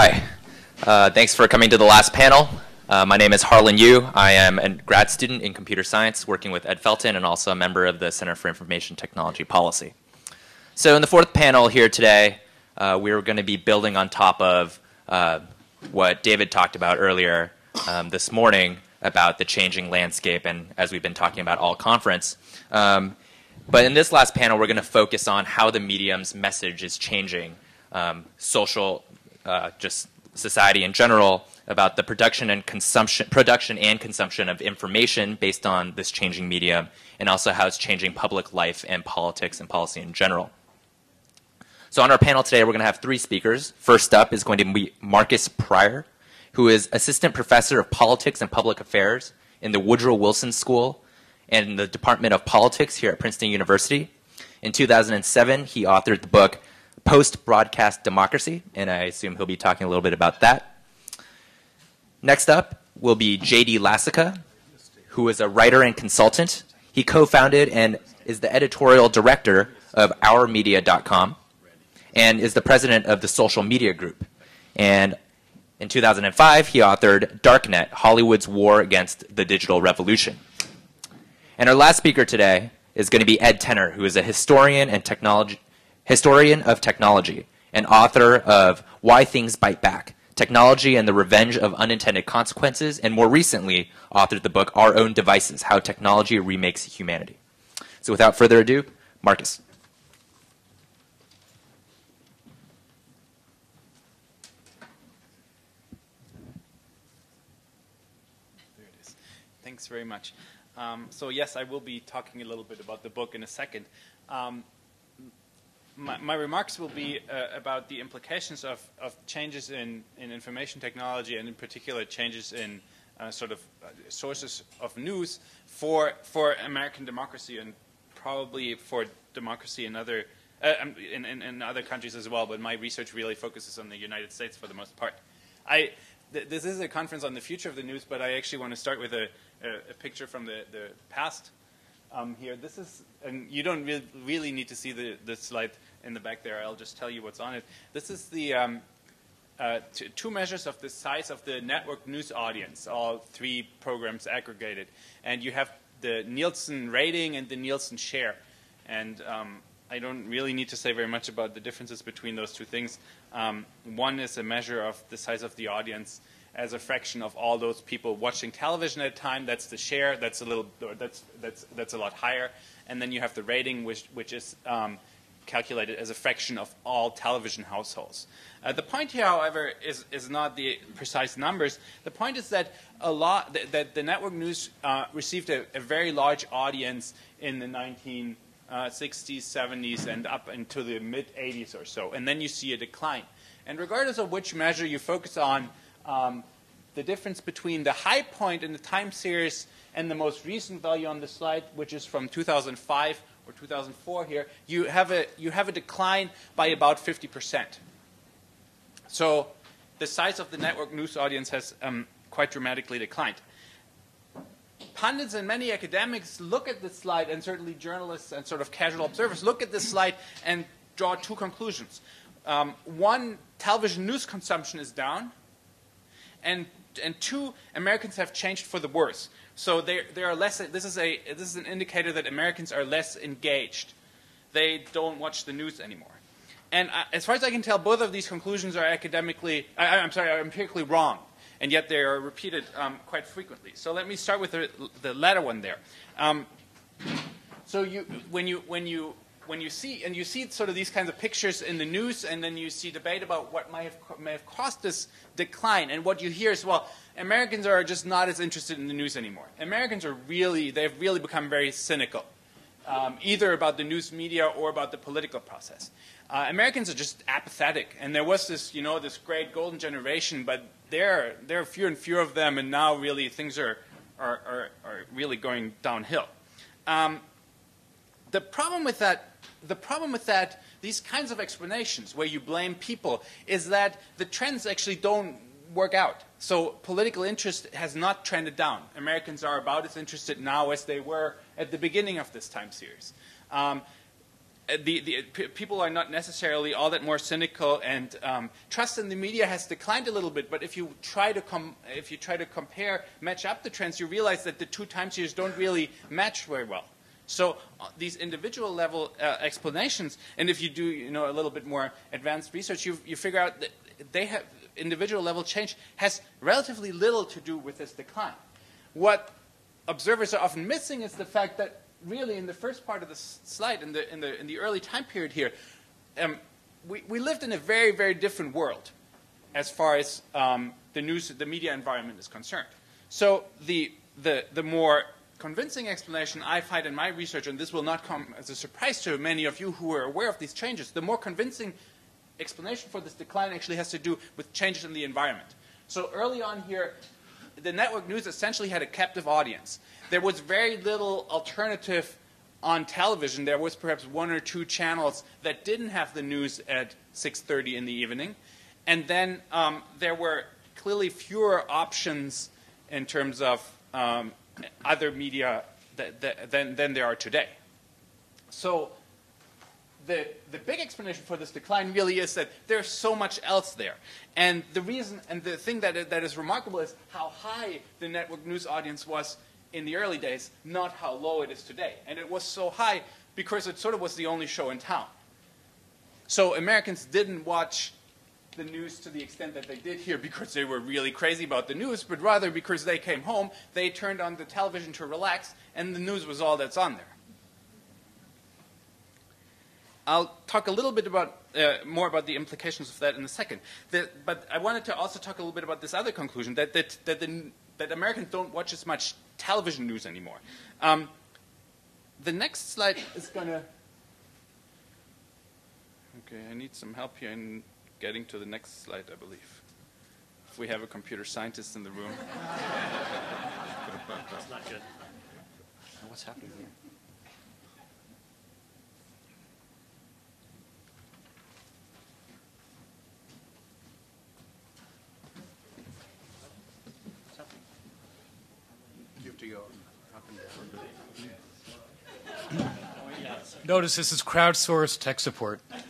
Hi. Thanks for coming to the last panel. My name is Harlan Yu. I am a grad student in computer science working with Ed Felton and also a member of the Center for Information Technology Policy. So in the fourth panel here today, we're going to be building on top of what David talked about earlier this morning about the changing landscape and as we've been talking about all conference. But in this last panel, we're going to focus on how the medium's message is changing social, just society in general, about the production and consumption of information based on this changing medium, and also how it's changing public life and politics and policy in general. So on our panel today, we're going to have three speakers. First up is going to be Markus Pryor, who is Assistant Professor of Politics and Public Affairs in the Woodrow Wilson School and in the Department of Politics here at Princeton University. In 2007, he authored the book Post-Broadcast Democracy, and I assume he'll be talking a little bit about that. Next up will be J.D. Lassica, who is a writer and consultant. He co-founded and is the editorial director of OurMedia.com and is the president of the Social Media Group. And in 2005, he authored Darknet, Hollywood's War Against the Digital Revolution. And our last speaker today is going to be Ed Tenner, who is a historian of technology and author of Why Things Bite Back, Technology and the Revenge of Unintended Consequences, and more recently authored the book Our Own Devices, How Technology Remakes Humanity. So without further ado, Markus. There it is. Thanks very much. So yes, I will be talking a little bit about the book in a second. My remarks will be about the implications of changes in information technology, and in particular changes in sources of news for American democracy, and probably for democracy in other countries as well. But my research really focuses on the United States for the most part. This is a conference on the future of the news, but I actually want to start with a picture from the past. Here, this is, and you don't really need to see the slide in the back there. I'll just tell you what's on it. This is the two measures of the size of the network news audience, all three programs aggregated. And you have the Nielsen rating and the Nielsen share. And I don't really need to say very much about the differences between those two things. One is a measure of the size of the audience as a fraction of all those people watching television at a time. That's the share. That's a lot higher. And then you have the rating, which is calculated as a fraction of all television households. The point here, however, is not the precise numbers. The point is that that the network news received a very large audience in the 1960s, 70s, and up into the mid-80s or so. And then you see a decline. And regardless of which measure you focus on, the difference between the high point in the time series and the most recent value on the slide, which is from 2005 or 2004 here, you have a decline by about 50%. So the size of the network news audience has quite dramatically declined. Pundits and many academics look at this slide, and certainly journalists and sort of casual observers look at this slide and draw two conclusions. One, television news consumption is down, and two, Americans have changed for the worse. So they are less. This is an indicator that Americans are less engaged. They don't watch the news anymore. And as far as I can tell, both of these conclusions are are empirically wrong, and yet they are repeated quite frequently. So let me start with the latter one there. So when you see sort of these kinds of pictures in the news, and then you see debate about what may have caused this decline, and what you hear is, well, Americans are just not as interested in the news anymore. Americans they've really become very cynical, either about the news media or about the political process. Americans are just apathetic, and there was this great golden generation, but there are fewer and fewer of them, and now really things are really going downhill. The problem with that, these kinds of explanations where you blame people, is that the trends actually don't work out. So political interest has not trended down. Americans are about as interested now as they were at the beginning of this time series. people are not necessarily all that more cynical, and trust in the media has declined a little bit. But if you try to match up the trends, you realize that the two time series don't really match very well. So these individual level explanations, and if you do a little bit more advanced research, you figure out that they have individual level change has relatively little to do with this decline. What observers are often missing is the fact that really in the first part of the slide, in the early time period here, we lived in a very, very different world as far as the media environment is concerned. So the more convincing explanation I find in my research, and this will not come as a surprise to many of you who are aware of these changes, the more convincing explanation for this decline actually has to do with changes in the environment. So early on here, the network news essentially had a captive audience. There was very little alternative on television. There was perhaps one or two channels that didn't have the news at 6:30 in the evening. And then there were clearly fewer options in terms of other media than there are today. So the big explanation for this decline really is that there's so much else there. And the reason, and the thing that is remarkable is how high the network news audience was in the early days, not how low it is today. And it was so high because it sort of was the only show in town. So Americans didn't watch the news to the extent that they did here because they were really crazy about the news, but rather because they came home, they turned on the television to relax, and the news was all that's on there. I'll talk a little bit about more about the implications of that in a second. But I wanted to also talk a little bit about this other conclusion, that Americans don't watch as much television news anymore. The next slide is going to... Okay, I need some help here in getting to the next slide, I believe. If we have a computer scientist in the room. That's not good. What's happening here? To go up and down. Notice this is crowdsourced tech support. That's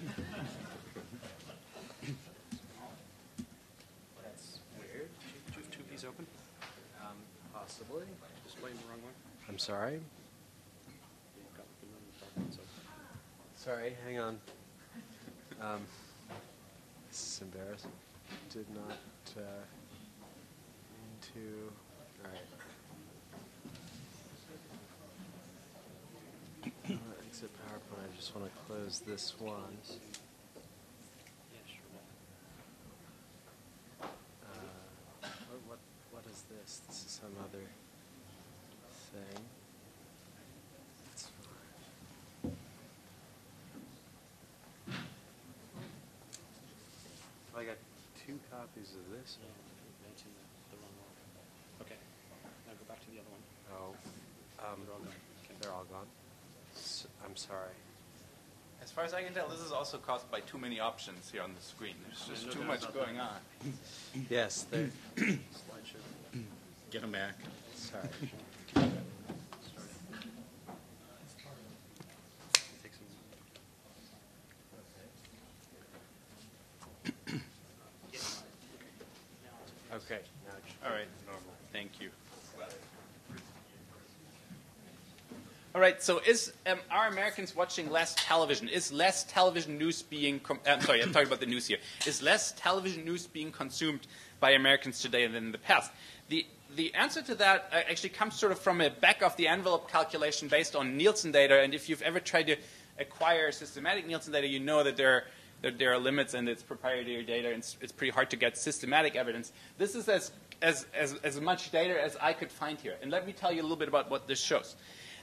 weird. Do you have two keys open? Possibly. Just playing the wrong one. I'm sorry. Sorry, hang on. This is embarrassing. Did not mean to. All right. Exit PowerPoint. I just want to close this one. Yeah, sure. What is this? This is some other thing. That's fine. I got two copies of this. No, you mentioned the wrong one. Okay. Now go back to the other one. Oh. They're all gone. Okay. They're all gone. I'm sorry. As far as I can tell, this is also caused by too many options here on the screen. There's just too much going on. Yes, they're Get them back. sorry. Okay. Now it should All be right. normal. Thank you. All right, so are Americans watching less television? Is less television news being, sorry, I'm talking about the news here. Is less television news being consumed by Americans today than in the past? The answer to that actually comes sort of from a back-of-the-envelope calculation based on Nielsen data, and if you've ever tried to acquire systematic Nielsen data, you know that there are limits and it's proprietary data, and it's pretty hard to get systematic evidence. This is as much data as I could find here, and let me tell you a little bit about what this shows.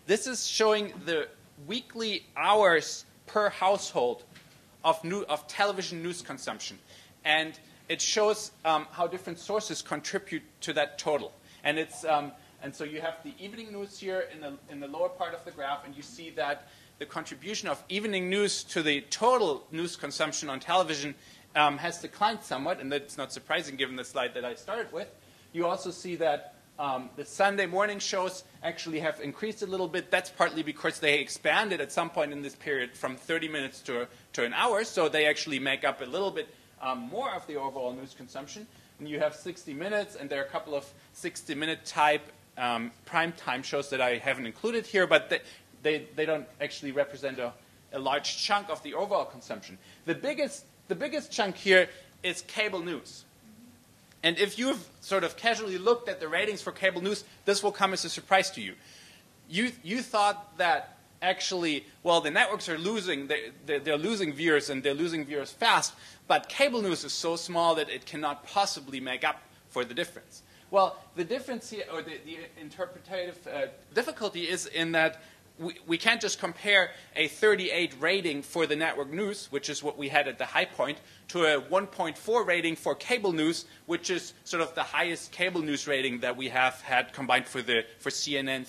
This is showing the weekly hours per household of television news consumption. And it shows how different sources contribute to that total. And so you have the evening news here in the lower part of the graph, and you see that the contribution of evening news to the total news consumption on television has declined somewhat, and that's not surprising given the slide that I started with. You also see that The Sunday morning shows actually have increased a little bit. That's partly because they expanded at some point in this period from 30 minutes to an hour, so they actually make up a little bit more of the overall news consumption. And you have 60 Minutes, and there are a couple of 60-minute type prime time shows that I haven't included here, but they don't actually represent a large chunk of the overall consumption. The biggest chunk here is cable news. And if you've sort of casually looked at the ratings for cable news, this will come as a surprise to you. You thought that actually, well, the networks are losing, they're losing viewers, and they're losing viewers fast, but cable news is so small that it cannot possibly make up for the difference. Well, the difference here, or the interpretative difficulty is in that we can't just compare a 38 rating for the network news, which is what we had at the high point, to a 1.4 rating for cable news, which is sort of the highest cable news rating that we have had combined for CNN,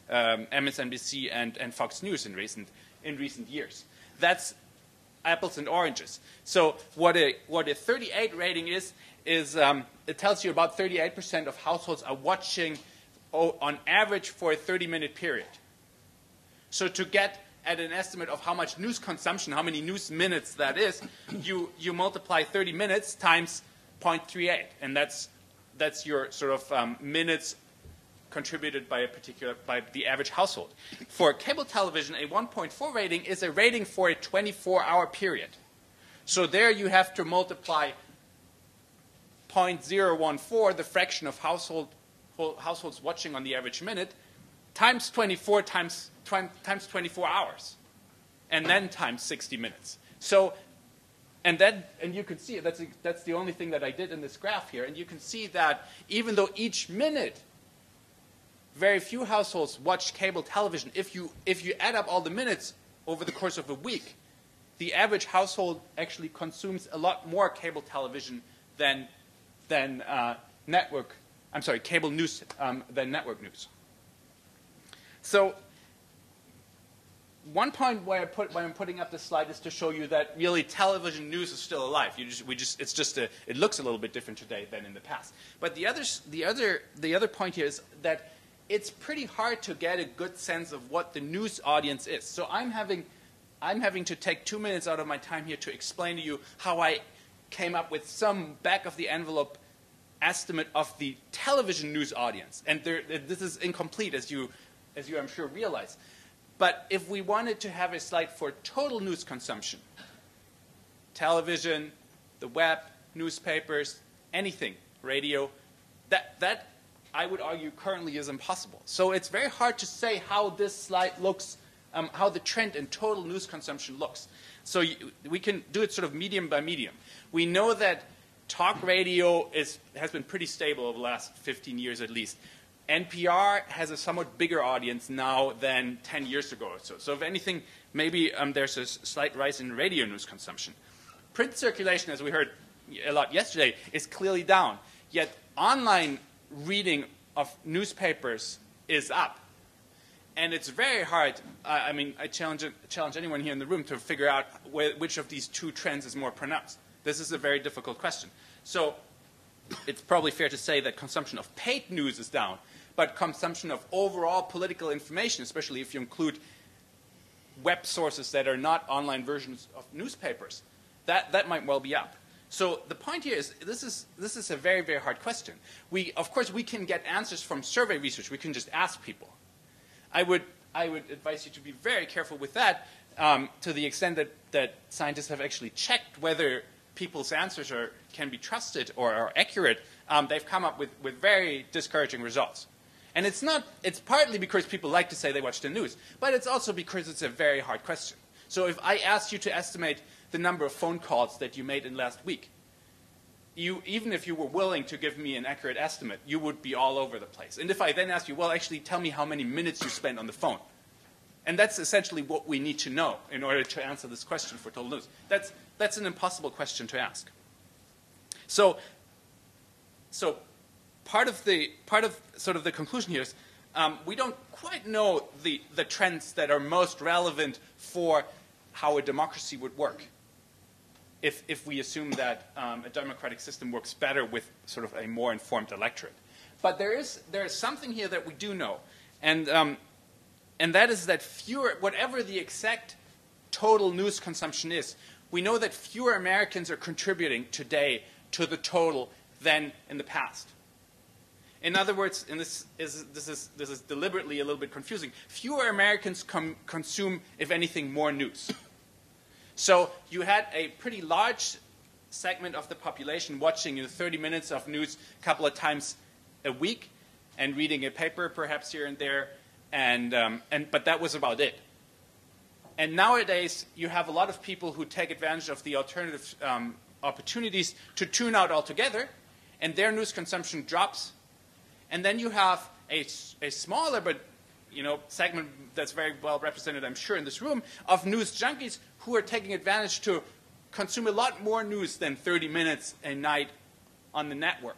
MSNBC, and Fox News in recent years. That's apples and oranges. So what a 38 rating is it tells you about 38% of households are watching on average for a 30-minute period. So to get at an estimate of how much news consumption, how many news minutes that is, you multiply 30 minutes times 0.38, and that's your sort of minutes contributed by the average household. For cable television, a 1.4 rating is a rating for a 24-hour period. So there you have to multiply 0.014, the fraction of households watching on the average minute, times 24 times 24 hours, and then times 60 minutes. So, and you can see that's the only thing that I did in this graph here, and you can see that even though each minute very few households watch cable television, if you add up all the minutes over the course of a week, the average household actually consumes a lot more cable television than cable news than network news. So one point why I'm putting up this slide is to show you that really television news is still alive. It looks a little bit different today than in the past. But the other point here is that it's pretty hard to get a good sense of what the news audience is. So I'm having to take 2 minutes out of my time here to explain to you how I came up with some back of the envelope estimate of the television news audience. And this is incomplete, as you I'm sure realize. But if we wanted to have a slide for total news consumption, television, the web, newspapers, anything, radio, that I would argue currently is impossible. So it's very hard to say how this slide looks, how the trend in total news consumption looks. So we can do it sort of medium by medium. We know that talk radio has been pretty stable over the last 15 years at least. NPR has a somewhat bigger audience now than 10 years ago or so. So if anything, maybe there's a slight rise in radio news consumption. Print circulation, as we heard a lot yesterday, is clearly down. Yet online reading of newspapers is up. And it's very hard. I challenge anyone here in the room to figure out which of these two trends is more pronounced. This is a very difficult question. So it's probably fair to say that consumption of paid news is down, but consumption of overall political information, especially if you include web sources that are not online versions of newspapers, that might well be up. So the point here is this is a very, very hard question. Of course, we can get answers from survey research. We can just ask people. I would advise you to be very careful with that to the extent that scientists have actually checked whether people's answers can be trusted or are accurate. They've come up with very discouraging results. And it's partly because people like to say they watch the news, but it's also because it's a very hard question. So if I asked you to estimate the number of phone calls that you made in last week, even if you were willing to give me an accurate estimate, you would be all over the place. And if I then asked you, well, actually tell me how many minutes you spent on the phone. And that's essentially what we need to know in order to answer this question for total news. That's an impossible question to ask. So part of sort of the conclusion here is we don't quite know the trends that are most relevant for how a democracy would work if we assume that a democratic system works better with sort of a more informed electorate. But there is something here that we do know, and that is that whatever the exact total news consumption is, we know that fewer Americans are contributing today to the total than in the past. In other words, and this is deliberately a little bit confusing, fewer Americans consume, if anything, more news. So you had a pretty large segment of the population watching 30 minutes of news a couple of times a week and reading a paper perhaps here and there, but that was about it. And nowadays, you have a lot of people who take advantage of the alternative opportunities to tune out altogether, and their news consumption drops. And then you have a smaller but segment that's very well represented, I'm sure, in this room, of news junkies who are taking advantage to consume a lot more news than 30 minutes a night on the network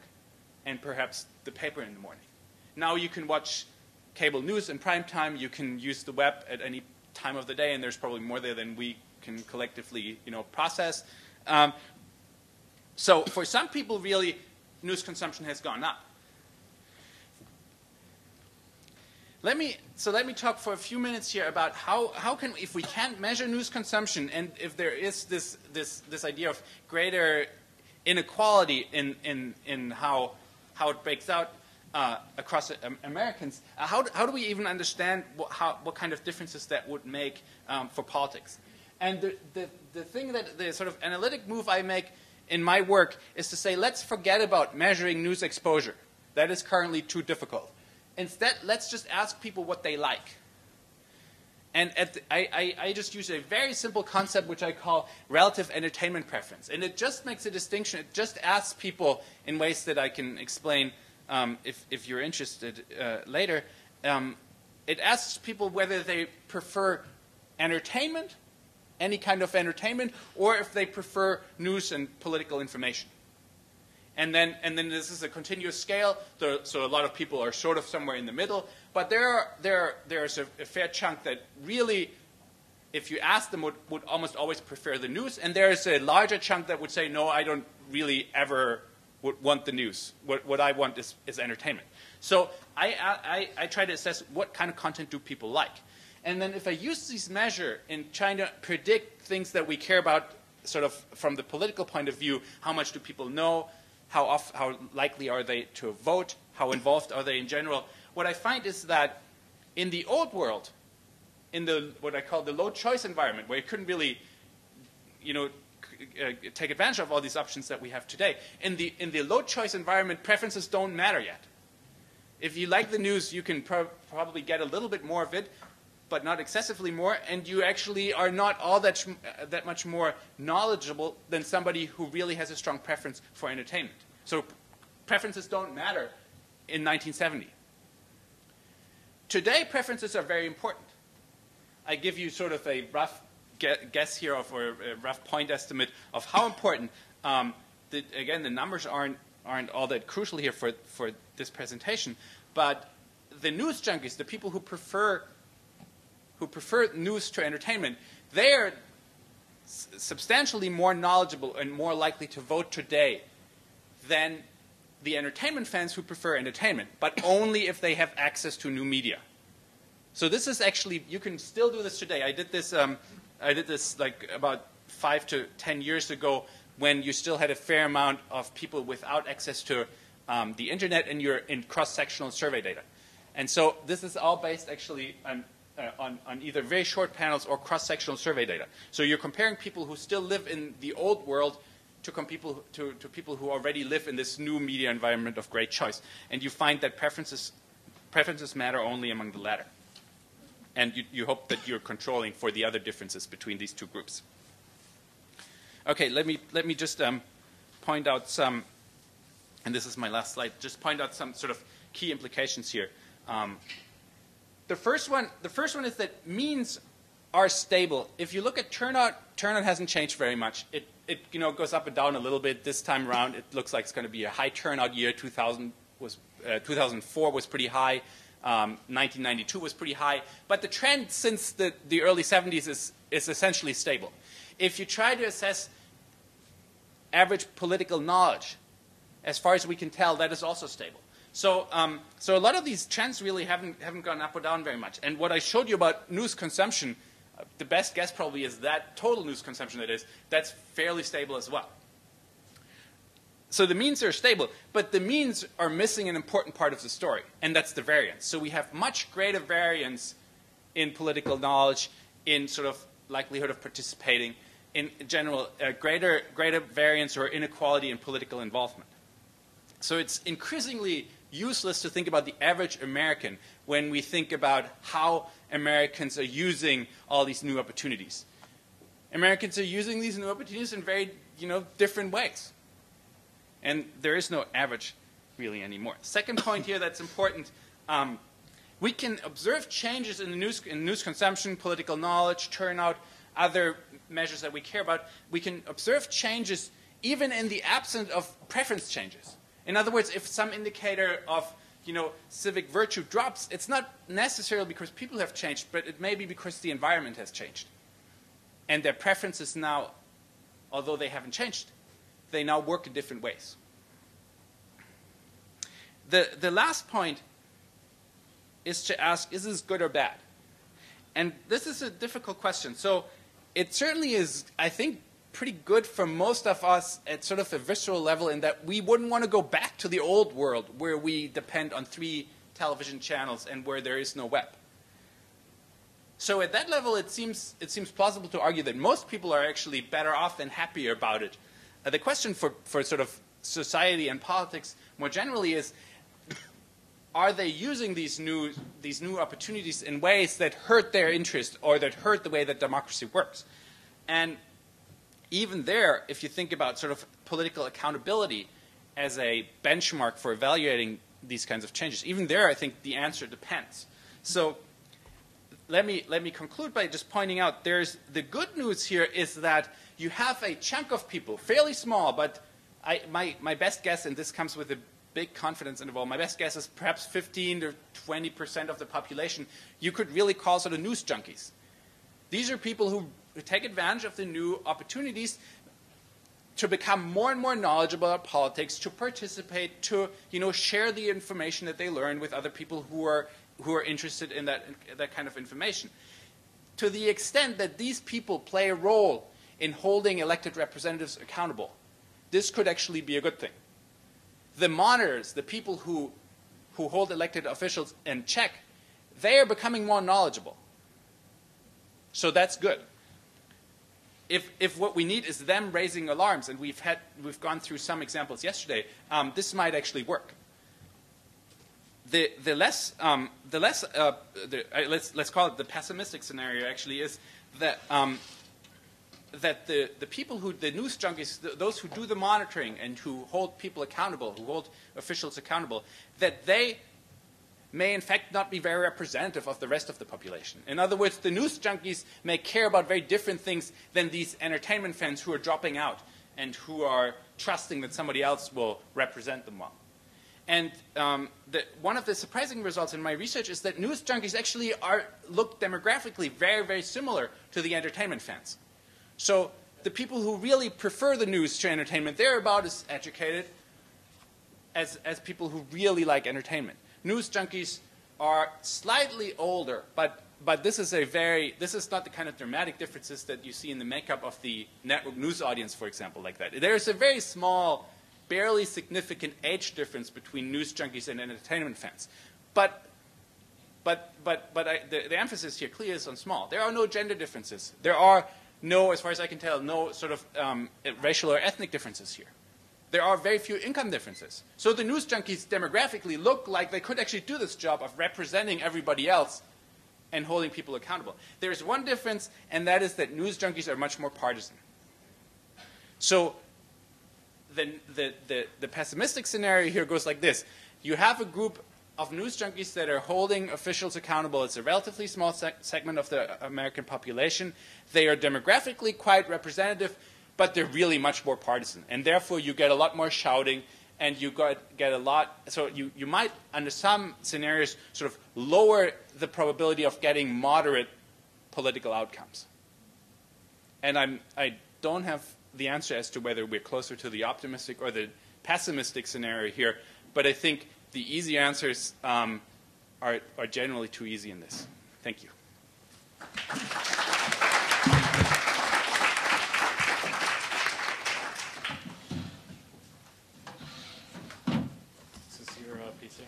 and perhaps the paper in the morning. Now you can watch cable news in prime time. You can use the web at any time of the day, and there's probably more there than we can collectively process. So for some people, really, news consumption has gone up. Let me talk for a few minutes here about how can, if we can't measure news consumption, and if there is this idea of greater inequality in how it breaks out across Americans, how do we even understand what kind of differences that would make for politics? And the thing that the sort of analytic move I make in my work is to say, let's forget about measuring news exposure. That is currently too difficult. Instead, let's just ask people what they like. And I just use a very simple concept which I call relative entertainment preference. And it just makes a distinction. It just asks people in ways that I can explain if you're interested later. It asks people whether they prefer entertainment, any kind of entertainment, or if they prefer news and political information. And then this is a continuous scale, so a lot of people are sort of somewhere in the middle. But there's a fair chunk that really, if you ask them, would almost always prefer the news. And there's a larger chunk that would say, no, I don't really ever would want the news. What I want is entertainment. So I try to assess what kind of content do people like. And then if I use this measure in trying to predict things that we care about sort of from the political point of view, how much do people know, how likely are they to vote, how involved are they in general, what I find is that in the old world, in what I call the low choice environment, where you couldn't really take advantage of all these options that we have today, in the low choice environment, preferences don't matter yet. If you like the news, you can probably get a little bit more of it, but not excessively more, and you actually are not all that much more knowledgeable than somebody who really has a strong preference for entertainment. So preferences don't matter in 1970. Today, preferences are very important. I give you sort of a rough guess here, or a rough point estimate of how important. Again, the numbers aren't all that crucial here for this presentation, but the news junkies, the people who prefer news to entertainment, they are substantially more knowledgeable and more likely to vote today than the entertainment fans who prefer entertainment, but only if they have access to new media. So this is actually, you can still do this today. I did this like about 5 to 10 years ago when you still had a fair amount of people without access to the internet, and you're in cross-sectional survey data. And so this is all based actually on either very short panels or cross-sectional survey data. So you're comparing people who still live in the old world to people who already live in this new media environment of great choice. And you find that preferences matter only among the latter. And you hope that you're controlling for the other differences between these two groups. Okay, let me just point out some, and this is my last slide, just point out some sort of key implications here. The first one is that means are stable. If you look at turnout hasn't changed very much. It goes up and down a little bit. This time around, it looks like it's going to be a high turnout year. 2004 was pretty high. 1992 was pretty high. But the trend since the early 70s is essentially stable. If you try to assess average political knowledge, as far as we can tell, that is also stable. So, so a lot of these trends really haven't gone up or down very much. And what I showed you about news consumption, the best guess probably is that total news consumption that's fairly stable as well. So the means are stable, but the means are missing an important part of the story, and that's the variance. So we have much greater variance in political knowledge, in sort of likelihood of participating, in general, greater variance or inequality in political involvement. So it's increasingly useless to think about the average American when we think about how Americans are using all these new opportunities. Americans are using these new opportunities in very, different ways. And there is no average really anymore. Second point here that's important, we can observe changes in news consumption, political knowledge, turnout, other measures that we care about. We can observe changes even in the absence of preference changes. In other words, if some indicator of civic virtue drops, it's not necessarily because people have changed, but it may be because the environment has changed. And their preferences now, although they haven't changed, they now work in different ways. The last point is to ask, is this good or bad? And this is a difficult question. So it certainly is, I think, pretty good for most of us at sort of a visceral level in that we wouldn't want to go back to the old world where we depend on 3 television channels and where there is no web. So at that level, it seems plausible to argue that most people are actually better off and happier about it. The question for sort of society and politics more generally is, are they using these new opportunities in ways that hurt their interest or that hurt the way that democracy works? And even there, if you think about sort of political accountability as a benchmark for evaluating these kinds of changes, even there I think the answer depends. So let me conclude by just pointing out the good news here is that you have a chunk of people, fairly small, but my best guess, and this comes with a big confidence interval, my best guess is perhaps 15 to 20% of the population you could really call sort of news junkies. These are people who take advantage of the new opportunities to become more and more knowledgeable about politics, to participate, to share the information that they learn with other people who are interested in that kind of information. To the extent that these people play a role in holding elected representatives accountable, this could actually be a good thing. The monitors, the people who hold elected officials in check, they are becoming more knowledgeable. So that's good. If what we need is them raising alarms, and we've gone through some examples yesterday, this might actually work. Let's call it the pessimistic scenario. Actually, is that that the people the news junkies, those who do the monitoring and who hold people accountable, who hold officials accountable, that they may in fact not be very representative of the rest of the population. In other words, the news junkies may care about very different things than these entertainment fans who are dropping out and who are trusting that somebody else will represent them well. And one of the surprising results in my research is that news junkies actually look demographically very, very similar to the entertainment fans. So the people who really prefer the news to entertainment, they're about as educated as people who really like entertainment. News junkies are slightly older, but this is not the kind of dramatic differences that you see in the makeup of the network news audience, for example, like that. There's a very small, barely significant age difference between news junkies and entertainment fans. But the emphasis here clearly is on small. There are no gender differences. There are no, as far as I can tell, no sort of racial or ethnic differences here. There are very few income differences. So the news junkies demographically look like they could actually do this job of representing everybody else and holding people accountable. There is one difference, and that is that news junkies are much more partisan. So the pessimistic scenario here goes like this. You have a group of news junkies that are holding officials accountable. It's a relatively small segment of the American population. They are demographically quite representative, but they're really much more partisan. And therefore, you get a lot more shouting, and you get a lot. So you might, under some scenarios, sort of lower the probability of getting moderate political outcomes. And I don't have the answer as to whether we're closer to the optimistic or the pessimistic scenario here, but I think the easy answers are generally too easy in this. Thank you. This is your PC.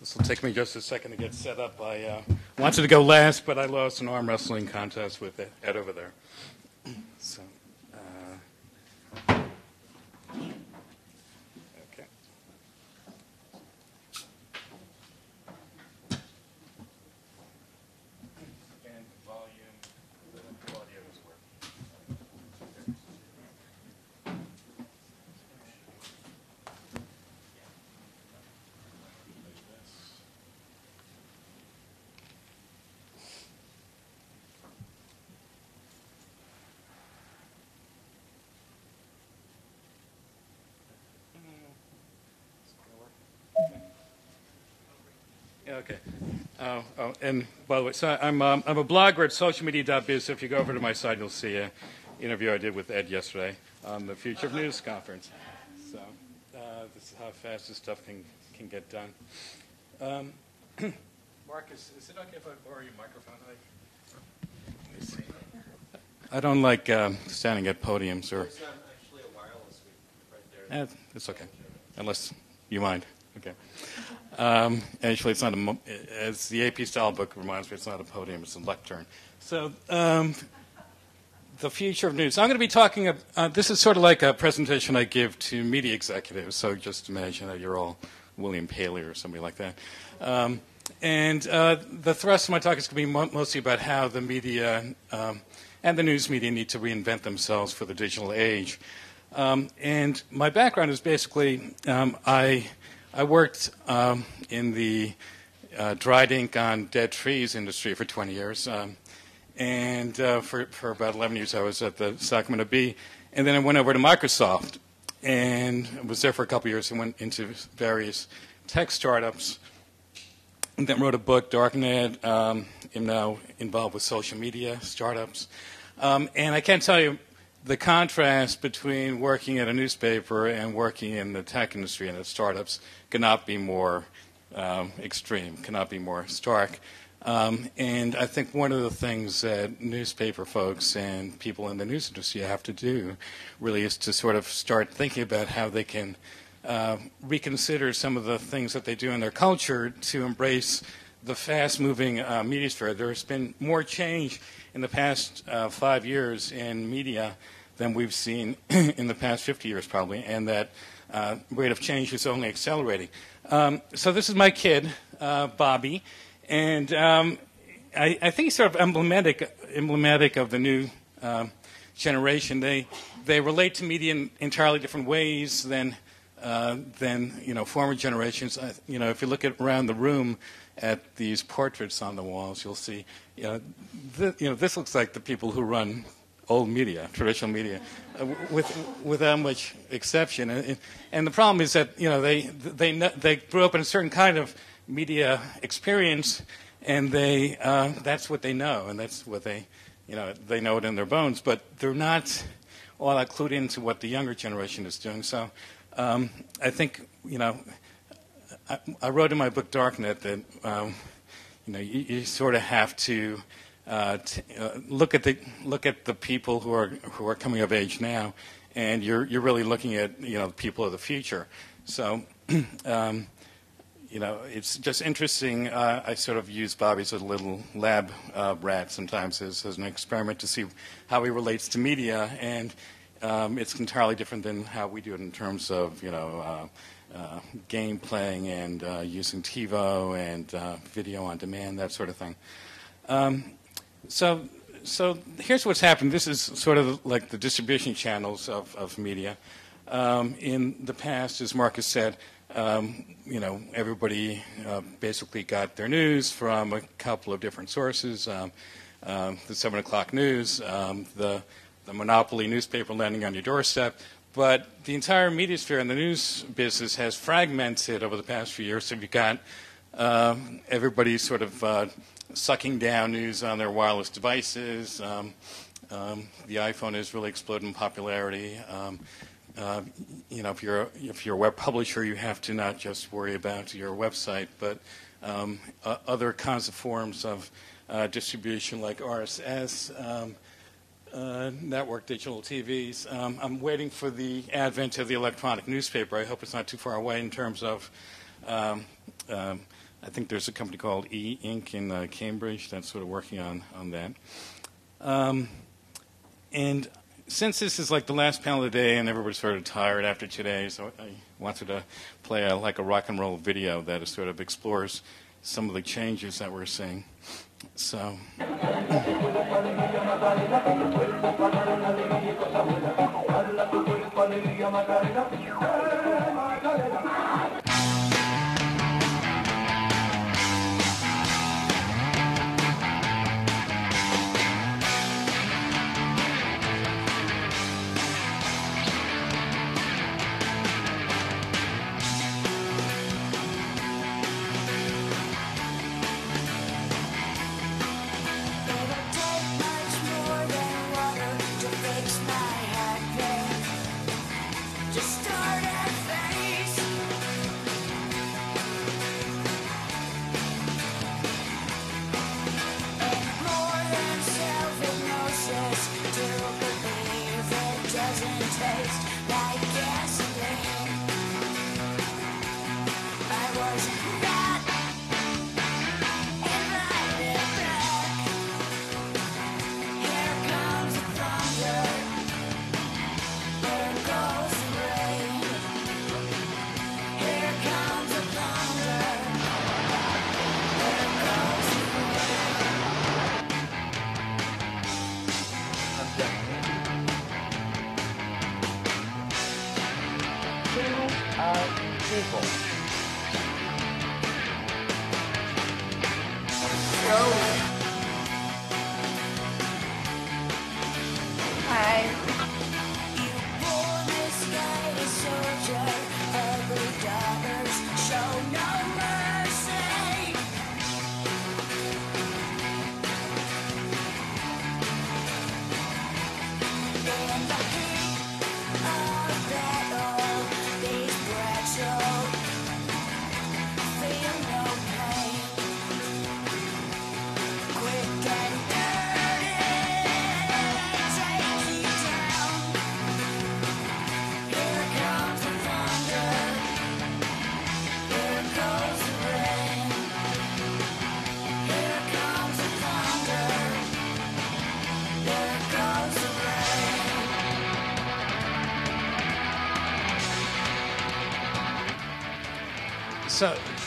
This will take me just a second to get set up. I wanted to go last, but I lost an arm wrestling contest with Ed over there. So, okay. And volume, the audio is working. Okay. And by the way, so I'm a blogger at socialmedia.biz. So if you go over to my site, you'll see an interview I did with Ed yesterday on the Future of News conference. So this is how fast this stuff can get done. Markus, is it okay if I borrow your microphone? Let me see. I don't like standing at podiums or. There's actually a wireless right there. It's okay, unless you mind. Okay. Actually, it's not as the AP style book reminds me, it's not a podium, it's a lectern. So, the future of news. I'm going to be talking, this is sort of like a presentation I give to media executives, so just imagine that you're all William Paley or somebody like that. And the thrust of my talk is going to be mostly about how the media and the news media need to reinvent themselves for the digital age. And my background is basically, I worked in the dried ink on dead trees industry for 20 years. And for about 11 years, I was at the Sacramento Bee. And then I went over to Microsoft and was there for a couple of years and went into various tech startups. And then wrote a book, Darknet. I'm now involved with social media startups. And I can't tell you the contrast between working at a newspaper and working in the tech industry and at startups cannot be more extreme, cannot be more stark. And I think one of the things that newspaper folks and people in the news industry have to do really is to sort of start thinking about how they can reconsider some of the things that they do in their culture to embrace the fast-moving media sphere. There's been more change in the past 5 years in media than we've seen in the past 50 years probably, and that rate of change is only accelerating. So this is my kid, Bobby, and I think he's sort of emblematic of the new generation. They relate to media in entirely different ways than former generations. If you look around the room at these portraits on the walls, you'll see, this looks like the people who run old media, traditional media, without much exception. And the problem is that they grew up in a certain kind of media experience, and that's what they know, and that's what they know it in their bones. But they're not all that clued into what the younger generation is doing. So I think I wrote in my book Darknet that you sort of have to look at the people who are coming of age now, and you're really looking at the people of the future. So it's just interesting. I sort of use Bobby as a little lab rat sometimes as an experiment to see how he relates to media, and it's entirely different than how we do it in terms of game playing and using TiVo and video on demand, that sort of thing. So here's what's happened. This is sort of like the distribution channels of media. In the past, as Markus said, everybody basically got their news from a couple of different sources. The 7 o'clock news, the the monopoly newspaper landing on your doorstep. But the entire media sphere and the news business has fragmented over the past few years. So you've got everybody sort of sucking down news on their wireless devices. The iPhone is really exploding in popularity. You know, if you're a web publisher, you have to not just worry about your website, but other kinds of forms of distribution like RSS, network digital TVs. I'm waiting for the advent of the electronic newspaper. I hope it's not too far away in terms of, I think there's a company called E-Ink in Cambridge that's sort of working on that. And since this is like the last panel of the day and everybody's sort of tired after today, so I wanted to play like a rock and roll video that sort of explores some of the changes that we're seeing. So.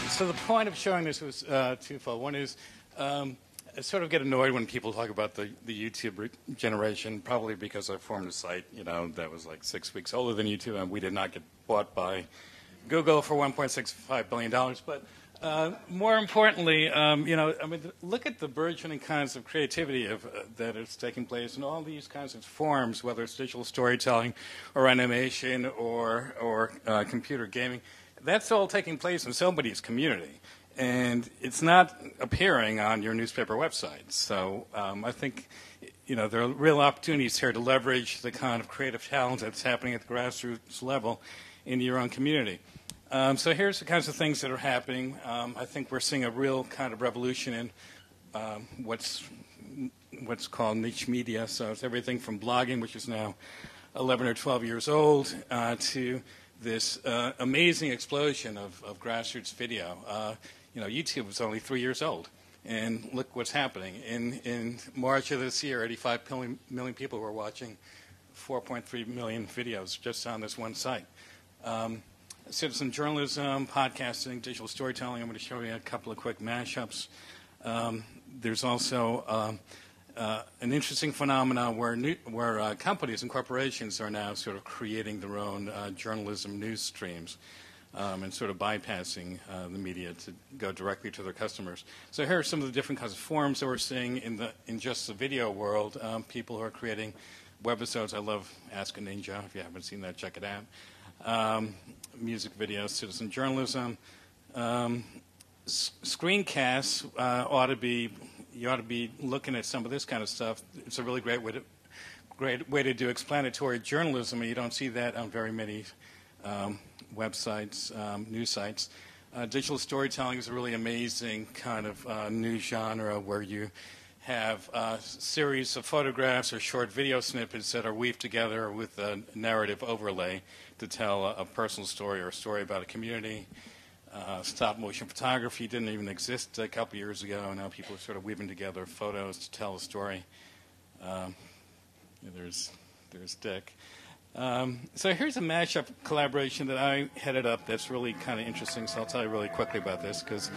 So the point of showing this was twofold. One is I sort of get annoyed when people talk about the YouTube generation, probably because I formed a site, you know, that was like 6 weeks older than YouTube, and we did not get bought by Google for $1.65 billion. But more importantly, you know, I mean, look at the burgeoning kinds of creativity that is taking place in all these kinds of forms, whether it's digital storytelling or animation or computer gaming. That's all taking place in somebody's community, and it's not appearing on your newspaper website. So I think, you know, there are real opportunities here to leverage the kind of creative talent that's happening at the grassroots level in your own community. So here's the kinds of things that are happening. I think we're seeing a real kind of revolution in what's called niche media. So it's everything from blogging, which is now 11 or 12 years old, to this amazing explosion of grassroots video. You know, YouTube was only 3 years old, and look what's happening. In March of this year, 85 million people were watching 4.3 million videos just on this one site. Citizen journalism, podcasting, digital storytelling. I'm going to show you a couple of quick mashups. There's also an interesting phenomenon where companies and corporations are now sort of creating their own journalism news streams and sort of bypassing the media to go directly to their customers. So here are some of the different kinds of forms that we're seeing in just the video world. People who are creating webisodes. I love Ask a Ninja. If you haven't seen that, check it out. Music videos, citizen journalism. Screencasts you ought to be looking at some of this kind of stuff. It's a really great way to do explanatory journalism, and you don't see that on very many websites, news sites. Digital storytelling is a really amazing kind of new genre where you have a series of photographs or short video snippets that are weaved together with a narrative overlay to tell a personal story or a story about a community. Stop motion photography didn't even exist a couple years ago, and now people are sort of weaving together photos to tell a story. There's Dick. So here's a mashup collaboration that I headed up that's really kind of interesting, so I'll tell you really quickly about this, because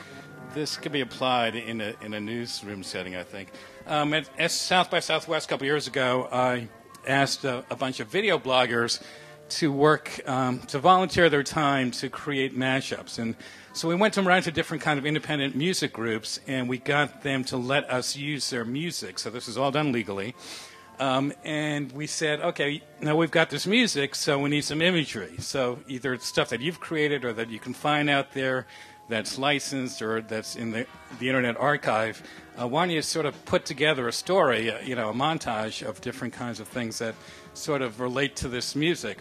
this could be applied in a newsroom setting, I think. At South by Southwest a couple years ago, I asked a bunch of video bloggers to work, to volunteer their time to create mashups. And so we went around to different kind of independent music groups, and we got them to let us use their music. So this is all done legally. And we said, okay, now we've got this music, so we need some imagery. So either it's stuff that you've created or that you can find out there that's licensed or that's in the Internet Archive. Why don't you sort of put together a story, a montage of different kinds of things that sort of relate to this music?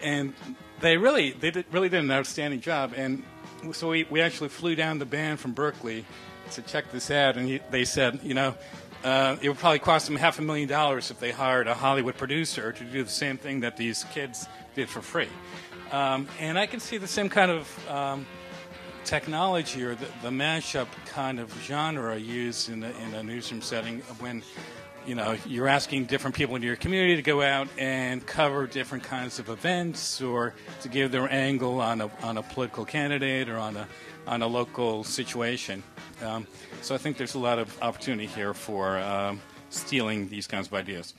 And they really did an outstanding job. And so we actually flew down the band from Berkeley to check this out, and they said, it would probably cost them $500,000 if they hired a Hollywood producer to do the same thing that these kids did for free. And I can see the same kind of technology or the mashup kind of genre used in a newsroom setting when you're asking different people in your community to go out and cover different kinds of events or to give their angle on a political candidate or on a local situation. So I think there's a lot of opportunity here for stealing these kinds of ideas.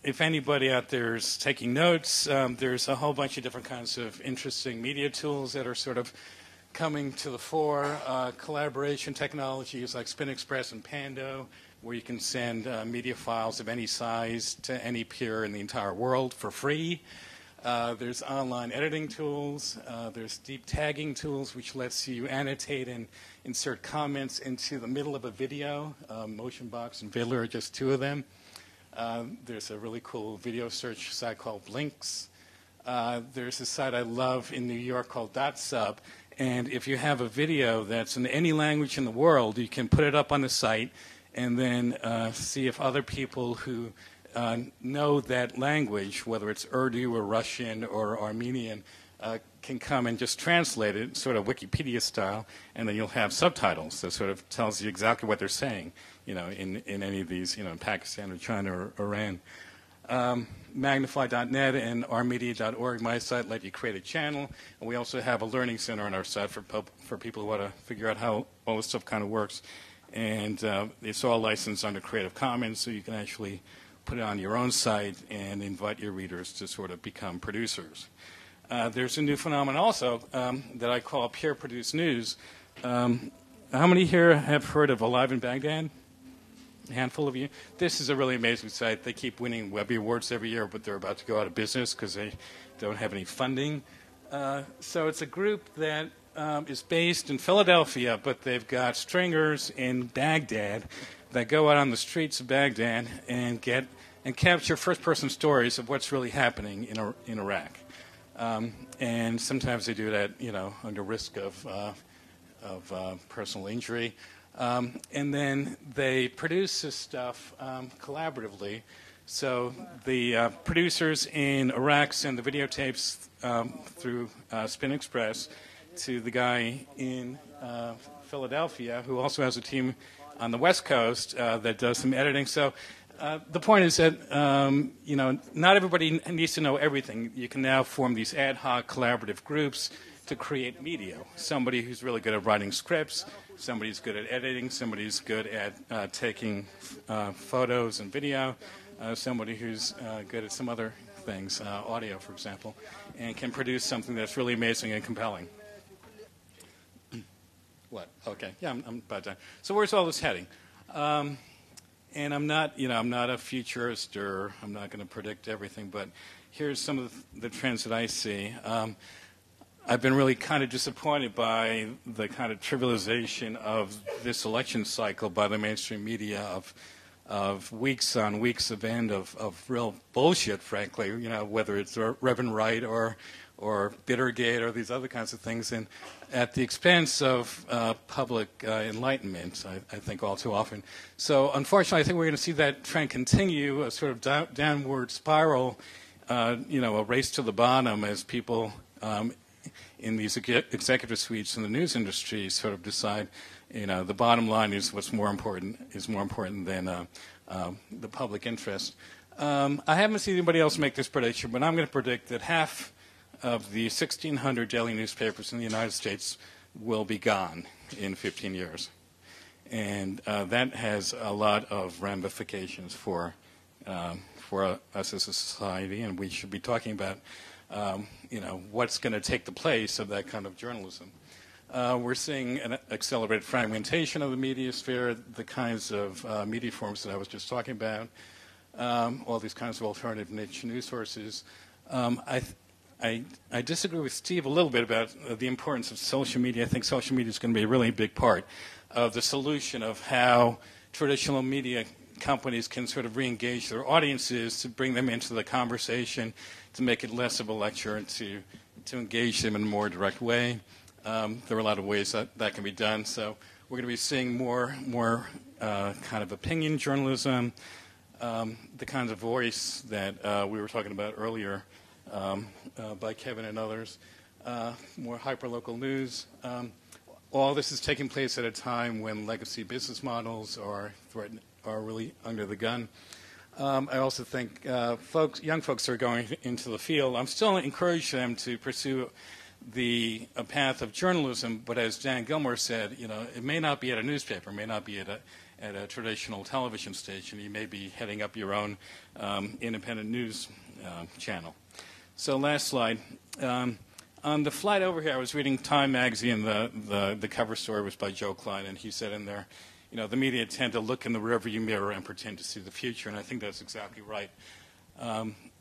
If anybody out there is taking notes, there's a whole bunch of different kinds of interesting media tools that are sort of coming to the fore. Collaboration technologies like Spin Express and Pando, where you can send media files of any size to any peer in the entire world for free. There's online editing tools. There's deep tagging tools, which lets you annotate and insert comments into the middle of a video. Motionbox and Vidler are just two of them. There's a really cool video search site called Blinks. There's a site I love in New York called .sub. And if you have a video that's in any language in the world, you can put it up on the site and then see if other people who know that language, whether it's Urdu or Russian or Armenian, can come and just translate it, sort of Wikipedia style, and then you'll have subtitles that sort of tells you exactly what they're saying, in any of these, in Pakistan or China or Iran. Magnify.net and ourmedia.org, my site, let you create a channel. And we also have a learning center on our site for people who want to figure out how all this stuff kind of works. And it's all licensed under Creative Commons, so you can actually put it on your own site and invite your readers to sort of become producers. There's a new phenomenon also that I call peer-produced news. How many here have heard of Alive in Baghdad? A handful of you. This is a really amazing site. They keep winning Webby Awards every year, but they're about to go out of business because they don't have any funding. So it's a group that is based in Philadelphia, but they've got stringers in Baghdad that go out on the streets of Baghdad and capture first-person stories of what's really happening in Iraq. And sometimes they do that, under risk of personal injury. And then they produce this stuff collaboratively. So the producers in Iraq send the videotapes through Spin Express to the guy in Philadelphia, who also has a team on the West Coast that does some editing. So the point is that, not everybody needs to know everything. You can now form these ad hoc collaborative groups to create media. Somebody who's really good at writing scripts, somebody's good at editing, somebody's good at taking photos and video, somebody who's good at some other things, audio, for example, and can produce something that's really amazing and compelling. What? Okay. Yeah, I'm about done. So where's all this heading? And I'm not, I'm not a futurist, or I'm not going to predict everything, but here's some of the trends that I see. I've been really kind of disappointed by the kind of trivialization of this election cycle by the mainstream media of weeks on weeks of end of real bullshit, frankly, whether it's Reverend Wright or Bittergate or these other kinds of things, and at the expense of public enlightenment, I think, all too often. So unfortunately, I think we're going to see that trend continue, a sort of downward spiral, a race to the bottom as people in these executive suites in the news industry sort of decide, the bottom line is what's more important than the public interest. I haven't seen anybody else make this prediction, but I'm going to predict that half of the 1,600 daily newspapers in the United States will be gone in 15 years. And that has a lot of ramifications for us as a society, and we should be talking about, what's going to take the place of that kind of journalism. We're seeing an accelerated fragmentation of the media sphere, the kinds of media forms that I was just talking about, all these kinds of alternative niche news sources. I disagree with Steve a little bit about the importance of social media. I think social media is going to be a really big part of the solution of how traditional media companies can sort of re-engage their audiences, to bring them into the conversation, to make it less of a lecture, and to engage them in a more direct way. There are a lot of ways that can be done. So we're going to be seeing more kind of opinion journalism, the kinds of voice that we were talking about earlier, by Kevin and others, more hyperlocal news. All this is taking place at a time when legacy business models are really under the gun. I also think young folks are going into the field. I'm still encouraging them to pursue a path of journalism, but as Dan Gilmore said, it may not be at a newspaper, it may not be at a traditional television station. You may be heading up your own independent news channel. So last slide. On the flight over here, I was reading Time magazine. The cover story was by Joe Klein, and he said in there, the media tend to look in the rearview mirror and pretend to see the future, and I think that's exactly right.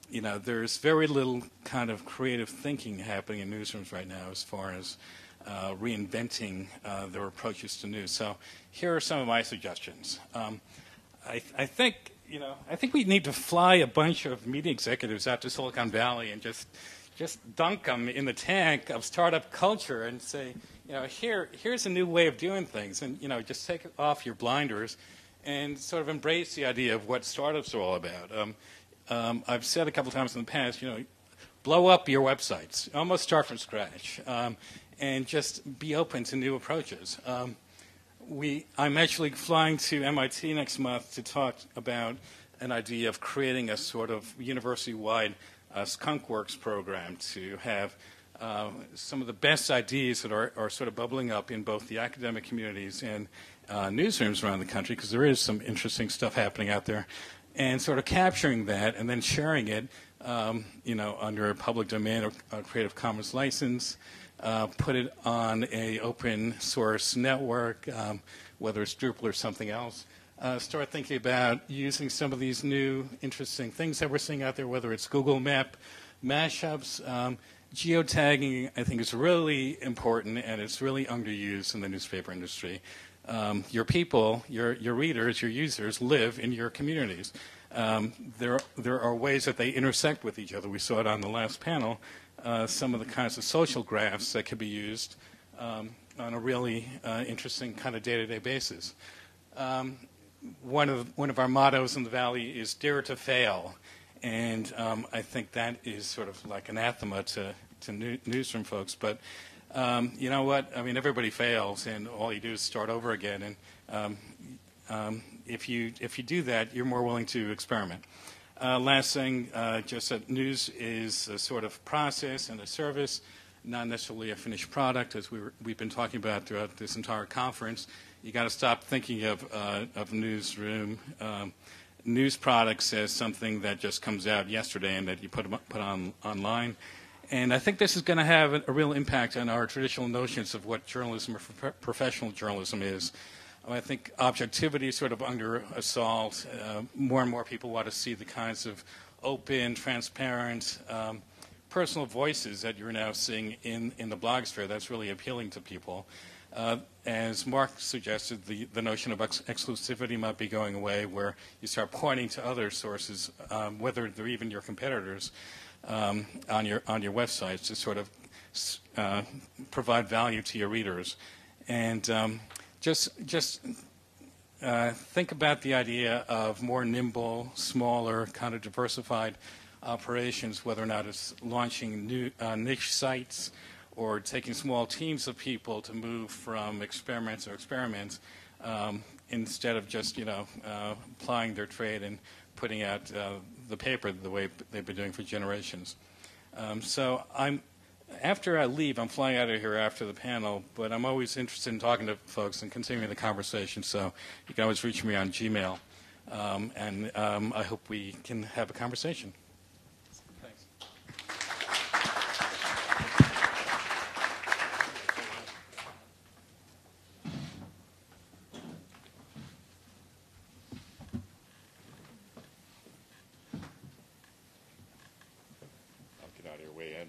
There's very little kind of creative thinking happening in newsrooms right now as far as reinventing their approaches to news. So here are some of my suggestions. I think we need to fly a bunch of media executives out to Silicon Valley and just dunk them in the tank of startup culture and say, here's a new way of doing things, and just take off your blinders and sort of embrace the idea of what startups are all about. I've said a couple times in the past, blow up your websites, almost start from scratch, and just be open to new approaches. I'm actually flying to MIT next month to talk about an idea of creating a sort of university-wide skunkworks program to have some of the best ideas that are sort of bubbling up in both the academic communities and newsrooms around the country, because there is some interesting stuff happening out there, and sort of capturing that and then sharing it, under a public domain or a Creative Commons license, put it on a open source network, whether it's Drupal or something else. Start thinking about using some of these new interesting things that we're seeing out there, whether it's Google Map mashups. Geotagging, I think, is really important, and it's really underused in the newspaper industry. Your people, your readers, your users live in your communities. There are ways that they intersect with each other. We saw it on the last panel. Some of the kinds of social graphs that could be used on a really interesting kind of day-to-day basis. One of our mottos in the Valley is "Dare to Fail," and I think that is sort of like anathema to newsroom folks. But you know what? I mean, everybody fails, and all you do is start over again. And if you do that, you're more willing to experiment. Last thing, just that news is a sort of process and a service, not necessarily a finished product, as we've been talking about throughout this entire conference. You got to stop thinking of newsroom news products as something that just comes out yesterday and that you put online. And I think this is going to have a real impact on our traditional notions of what journalism or professional journalism is. I think objectivity is sort of under assault. More and more people want to see the kinds of open, transparent, personal voices that you're now seeing in the blogosphere. That's really appealing to people. As Mark suggested, the notion of exclusivity might be going away, where you start pointing to other sources, whether they're even your competitors, on your websites to sort of provide value to your readers. And just think about the idea of more nimble, smaller, kind of diversified operations, whether or not it's launching new niche sites or taking small teams of people to move from experiments instead of just, plying their trade and putting out the paper the way they've been doing for generations. So after I leave, I'm flying out of here after the panel, but I'm always interested in talking to folks and continuing the conversation, so you can always reach me on Gmail, and I hope we can have a conversation. Thanks. I'll get out of your way, Ed.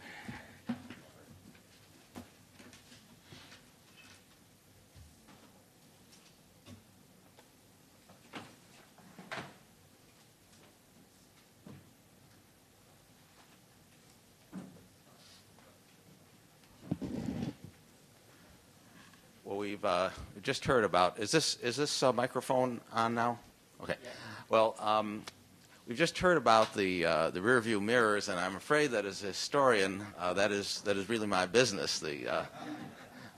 Well, we've just heard about. Is this microphone on now? Okay. Yeah. Well, we've just heard about the rear view mirrors, and I'm afraid that as a historian, that is really my business. The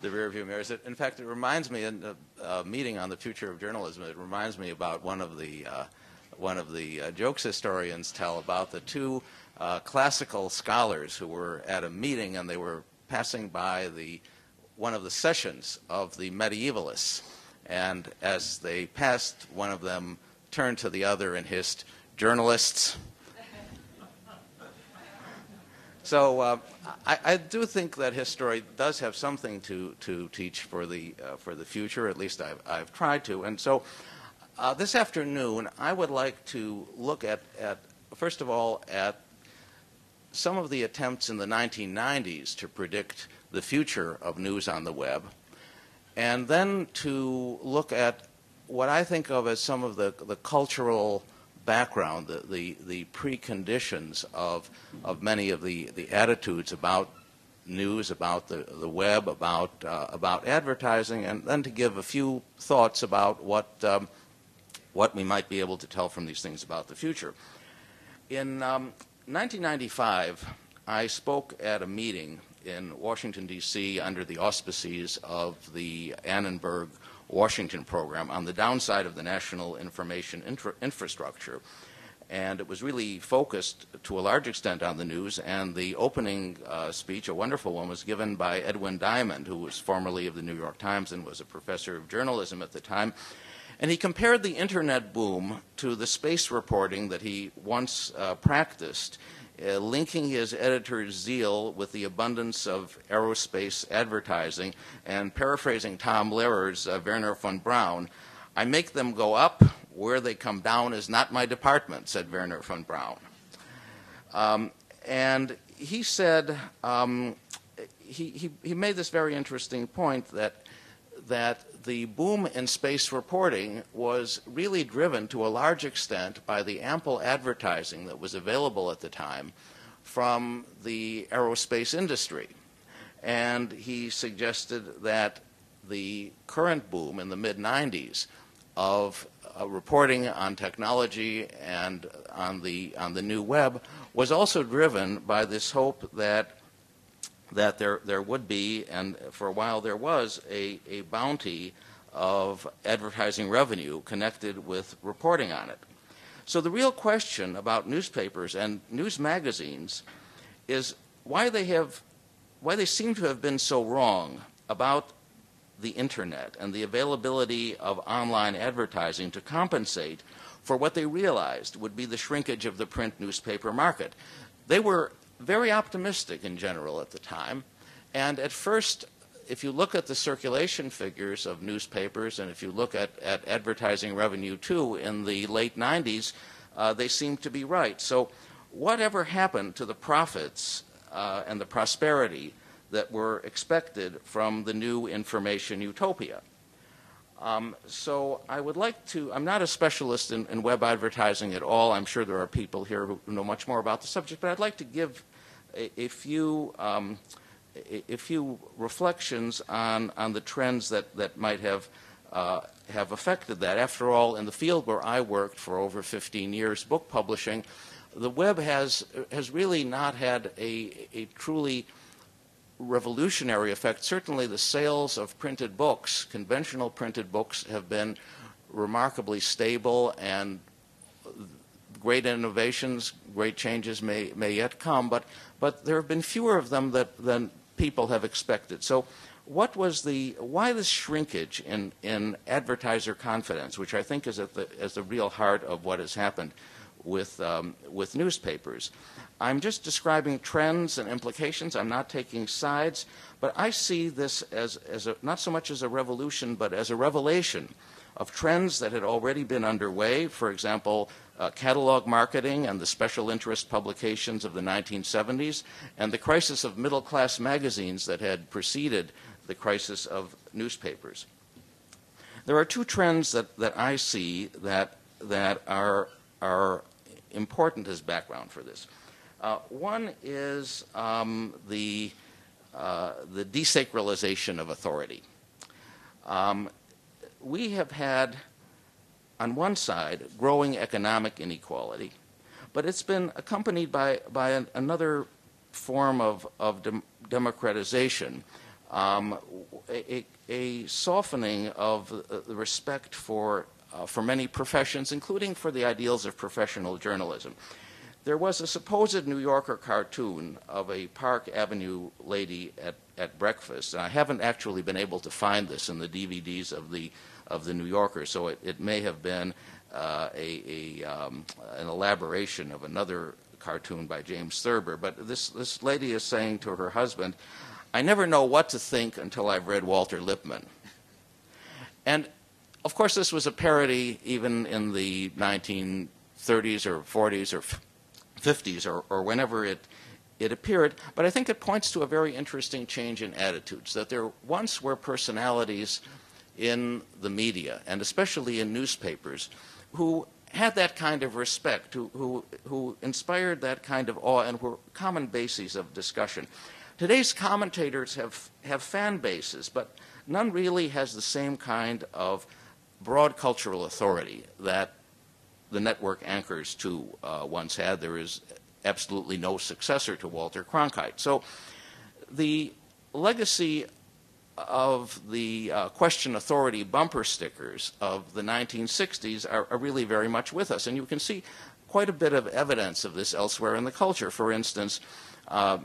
rear view mirrors. In fact, it reminds me in a meeting on the future of journalism. It reminds me about one of the jokes historians tell about the two classical scholars who were at a meeting, and they were passing by one of the sessions of the medievalists, and as they passed, one of them turned to the other and hissed, "Journalists." So I do think that history does have something to teach for the future. At least I've tried to. And so this afternoon, I would like to look at first of all at some of the attempts in the 1990s to predict the future of news on the web, and then to look at what I think of as some of the cultural background, the preconditions of many of the attitudes about news, about the web, about advertising, and then to give a few thoughts about what we might be able to tell from these things about the future. In 1995, I spoke at a meeting in Washington, D.C. under the auspices of the Annenberg Washington program on the downside of the national information infrastructure. And it was really focused to a large extent on the news, and the opening speech, a wonderful one, was given by Edwin Diamond, who was formerly of the New York Times and was a professor of journalism at the time. And he compared the internet boom to the space reporting that he once practiced, linking his editor's zeal with the abundance of aerospace advertising, and paraphrasing Tom Lehrer's Werner von Braun, "I make them go up, where they come down is not my department," said Werner von Braun. And he said, he made this very interesting point that the boom in space reporting was really driven to a large extent by the ample advertising that was available at the time from the aerospace industry. And he suggested that the current boom in the mid-90s of reporting on technology and on the new web was also driven by this hope that there would be, and for a while there was, a bounty of advertising revenue connected with reporting on it. So the real question about newspapers and news magazines is why they seem to have been so wrong about the internet and the availability of online advertising to compensate for what they realized would be the shrinkage of the print newspaper market. They were very optimistic in general at the time, and at first if you look at the circulation figures of newspapers, and if you look at advertising revenue too in the late 90s, they seem to be right. So whatever happened to the profits and the prosperity that were expected from the new information utopia? So I would like to, I'm not a specialist in web advertising at all. I'm sure there are people here who know much more about the subject, but I'd like to give a few reflections on the trends that might have affected that. After all, in the field where I worked for over 15 years, book publishing, the web has really not had a truly revolutionary effect. Certainly the sales of printed books, conventional printed books, have been remarkably stable, and great innovations, great changes may yet come, but there have been fewer of them than people have expected. So why this shrinkage in advertiser confidence, which I think is at the real heart of what has happened with newspapers? I'm just describing trends and implications. I'm not taking sides, but I see this as not so much as a revolution, but as a revelation of trends that had already been underway. For example, catalog marketing and the special interest publications of the 1970s, and the crisis of middle-class magazines that had preceded the crisis of newspapers. There are two trends that I see that are important as background for this. One is the desacralization of authority. We have had, on one side, growing economic inequality, but it's been accompanied by another form of democratization, a softening of the respect for many professions, including for the ideals of professional journalism. There was a supposed New Yorker cartoon of a Park Avenue lady at breakfast, and I haven't actually been able to find this in the DVDs of the New Yorker, so it may have been an elaboration of another cartoon by James Thurber. But this lady is saying to her husband, "I never know what to think until I've read Walter Lippmann." And of course, this was a parody even in the 1930s or 40s or 50s or whenever it appeared, but I think it points to a very interesting change in attitudes, that there once were personalities in the media, and especially in newspapers, who had that kind of respect, who inspired that kind of awe, and were common bases of discussion. Today's commentators have fan bases, but none really has the same kind of broad cultural authority that the network anchors to once had. There is absolutely no successor to Walter Cronkite. So the legacy of the question authority bumper stickers of the 1960s are really very much with us. And you can see quite a bit of evidence of this elsewhere in the culture. For instance,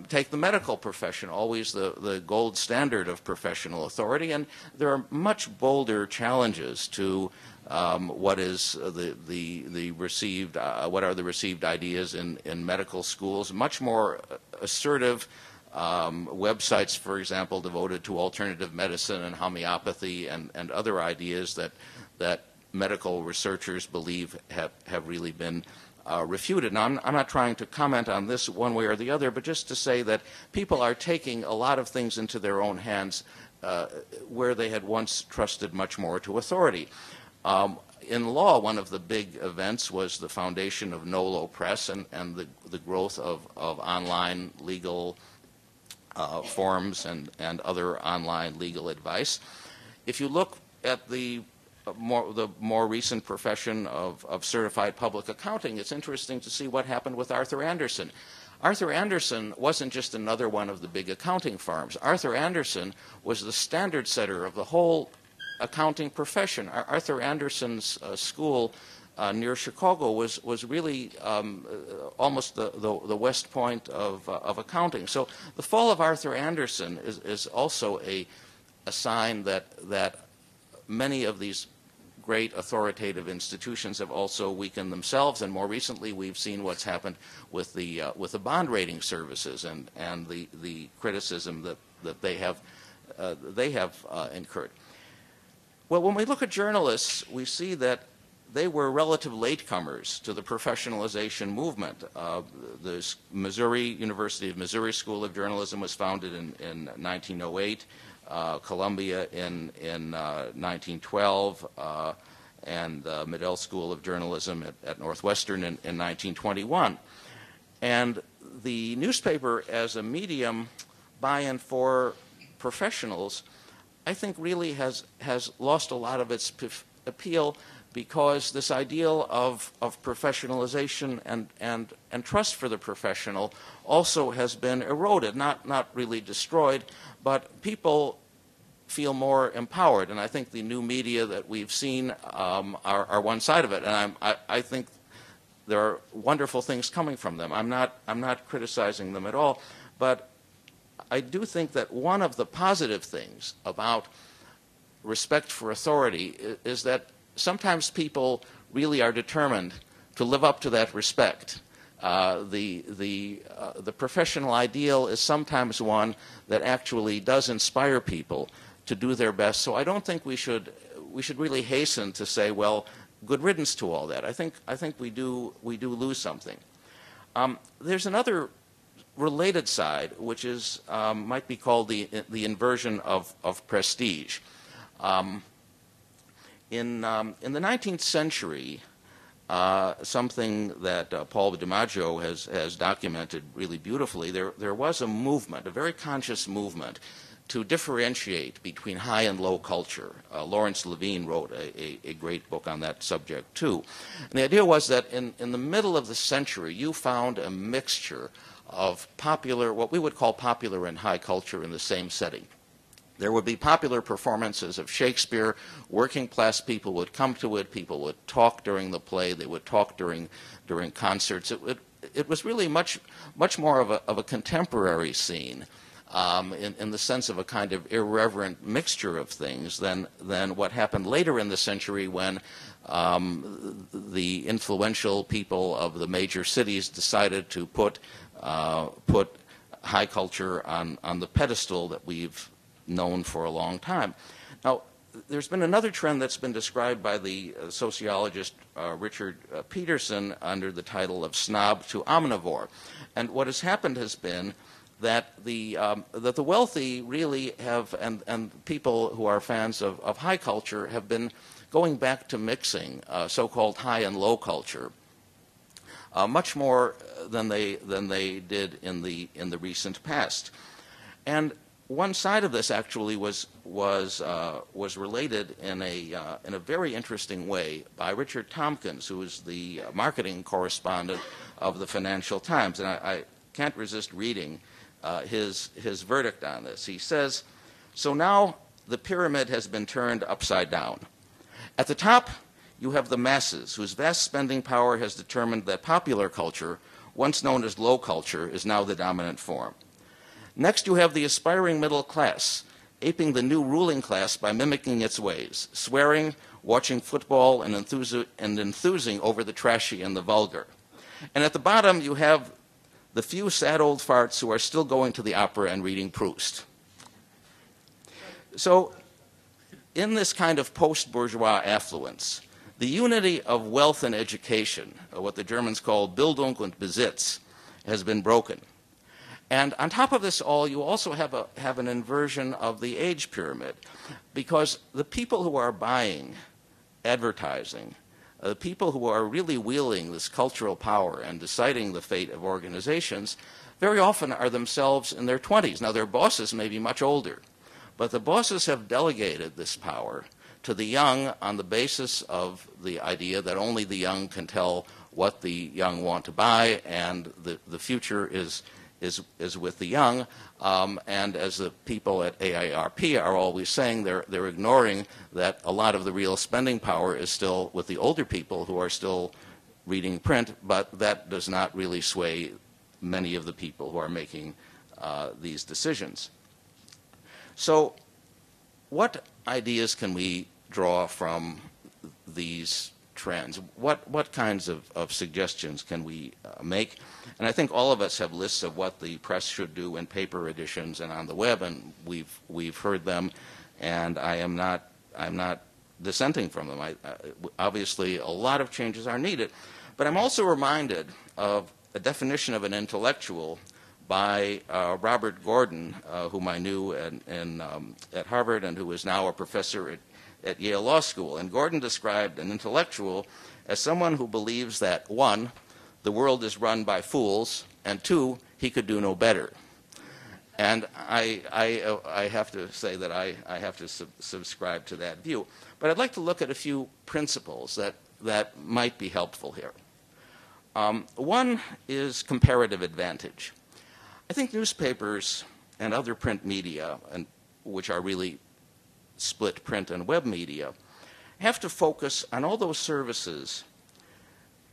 take the medical profession, always the gold standard of professional authority, and there are much bolder challenges to what is the received, what are the received ideas in medical schools. Much more assertive websites, for example, devoted to alternative medicine and homeopathy and other ideas that medical researchers believe have really been refuted. Now, I'm not trying to comment on this one way or the other, but just to say that people are taking a lot of things into their own hands where they had once trusted much more to authority. In law, one of the big events was the foundation of Nolo Press and the growth of online legal forums and other online legal advice. If you look at the more recent profession of certified public accounting, it's interesting to see what happened with Arthur Andersen. Arthur Andersen wasn't just another one of the big accounting firms. Arthur Andersen was the standard setter of the whole accounting profession. Arthur Andersen's school near Chicago was really almost the West Point of accounting. So the fall of Arthur Andersen is also a sign that many of these great authoritative institutions have also weakened themselves, and more recently we've seen what's happened with the bond rating services and the criticism that they have incurred. Well, when we look at journalists, we see that they were relative latecomers to the professionalization movement. The University of Missouri School of Journalism was founded in 1908, Columbia in 1912, and the Medill School of Journalism at Northwestern in 1921. And the newspaper as a medium by and for professionals, I think really has lost a lot of its appeal, because this ideal of professionalization and trust for the professional also has been eroded, not really destroyed, but people feel more empowered. And I think the new media that we've seen are one side of it. And I think there are wonderful things coming from them. I'm not criticizing them at all, but I do think that one of the positive things about respect for authority is that sometimes people really are determined to live up to that respect. The professional ideal is sometimes one that actually does inspire people to do their best. So I don't think we should really hasten to say, well, good riddance to all that. I think we do lose something. There's another related side, which is might be called the inversion of prestige. In the 19th century, something that Paul DiMaggio has documented really beautifully, there was a movement, a very conscious movement, to differentiate between high and low culture. Lawrence Levine wrote a great book on that subject too. And the idea was that in the middle of the century, you found a mixture of popular, what we would call popular and high culture in the same setting. There would be popular performances of Shakespeare. Working class people would come to it. People would talk during the play. They would talk during concerts. It was really much more of a contemporary scene, in the sense of a kind of irreverent mixture of things than what happened later in the century, when the influential people of the major cities decided to put high culture on the pedestal that we've known for a long time. Now, there's been another trend that's been described by the sociologist Richard Peterson under the title of snob to omnivore. And what has happened has been that the wealthy really have, and people who are fans of high culture, have been going back to mixing so-called high and low culture much more than they did in the recent past. And one side of this actually was related in a very interesting way by Richard Tompkins, who is the marketing correspondent of the Financial Times, and I can't resist reading his verdict on this. He says, "So now the pyramid has been turned upside down. At the top, you have the masses, whose vast spending power has determined that popular culture, once known as low culture, is now the dominant form. Next, you have the aspiring middle class, aping the new ruling class by mimicking its ways, swearing, watching football, and enthusing over the trashy and the vulgar. And at the bottom, you have the few sad old farts who are still going to the opera and reading Proust." So, in this kind of post-bourgeois affluence, the unity of wealth and education, what the Germans call Bildung und Besitz, has been broken. And on top of this all, you also have an inversion of the age pyramid, because the people who are buying advertising, the people who are really wielding this cultural power and deciding the fate of organizations, very often are themselves in their 20s. Now, their bosses may be much older, but the bosses have delegated this power to the young on the basis of the idea that only the young can tell what the young want to buy, and the future is with the young, and as the people at AARP are always saying, they're ignoring that a lot of the real spending power is still with the older people who are still reading print, but that does not really sway many of the people who are making these decisions. So what ideas can we draw from these trends? What kinds of suggestions can we make? And I think all of us have lists of what the press should do in paper editions and on the web, and we've heard them, and I'm not dissenting from them. Obviously, a lot of changes are needed, but I'm also reminded of a definition of an intellectual by Robert Gordon, whom I knew at Harvard and who is now a professor at Yale Law School. And Gordon described an intellectual as someone who believes that, one, the world is run by fools, and two, he could do no better. And I have to say that I have to subscribe to that view. But I'd like to look at a few principles that might be helpful here. One is comparative advantage. I think newspapers and other print media, which are really split print and web media, have to focus on all those services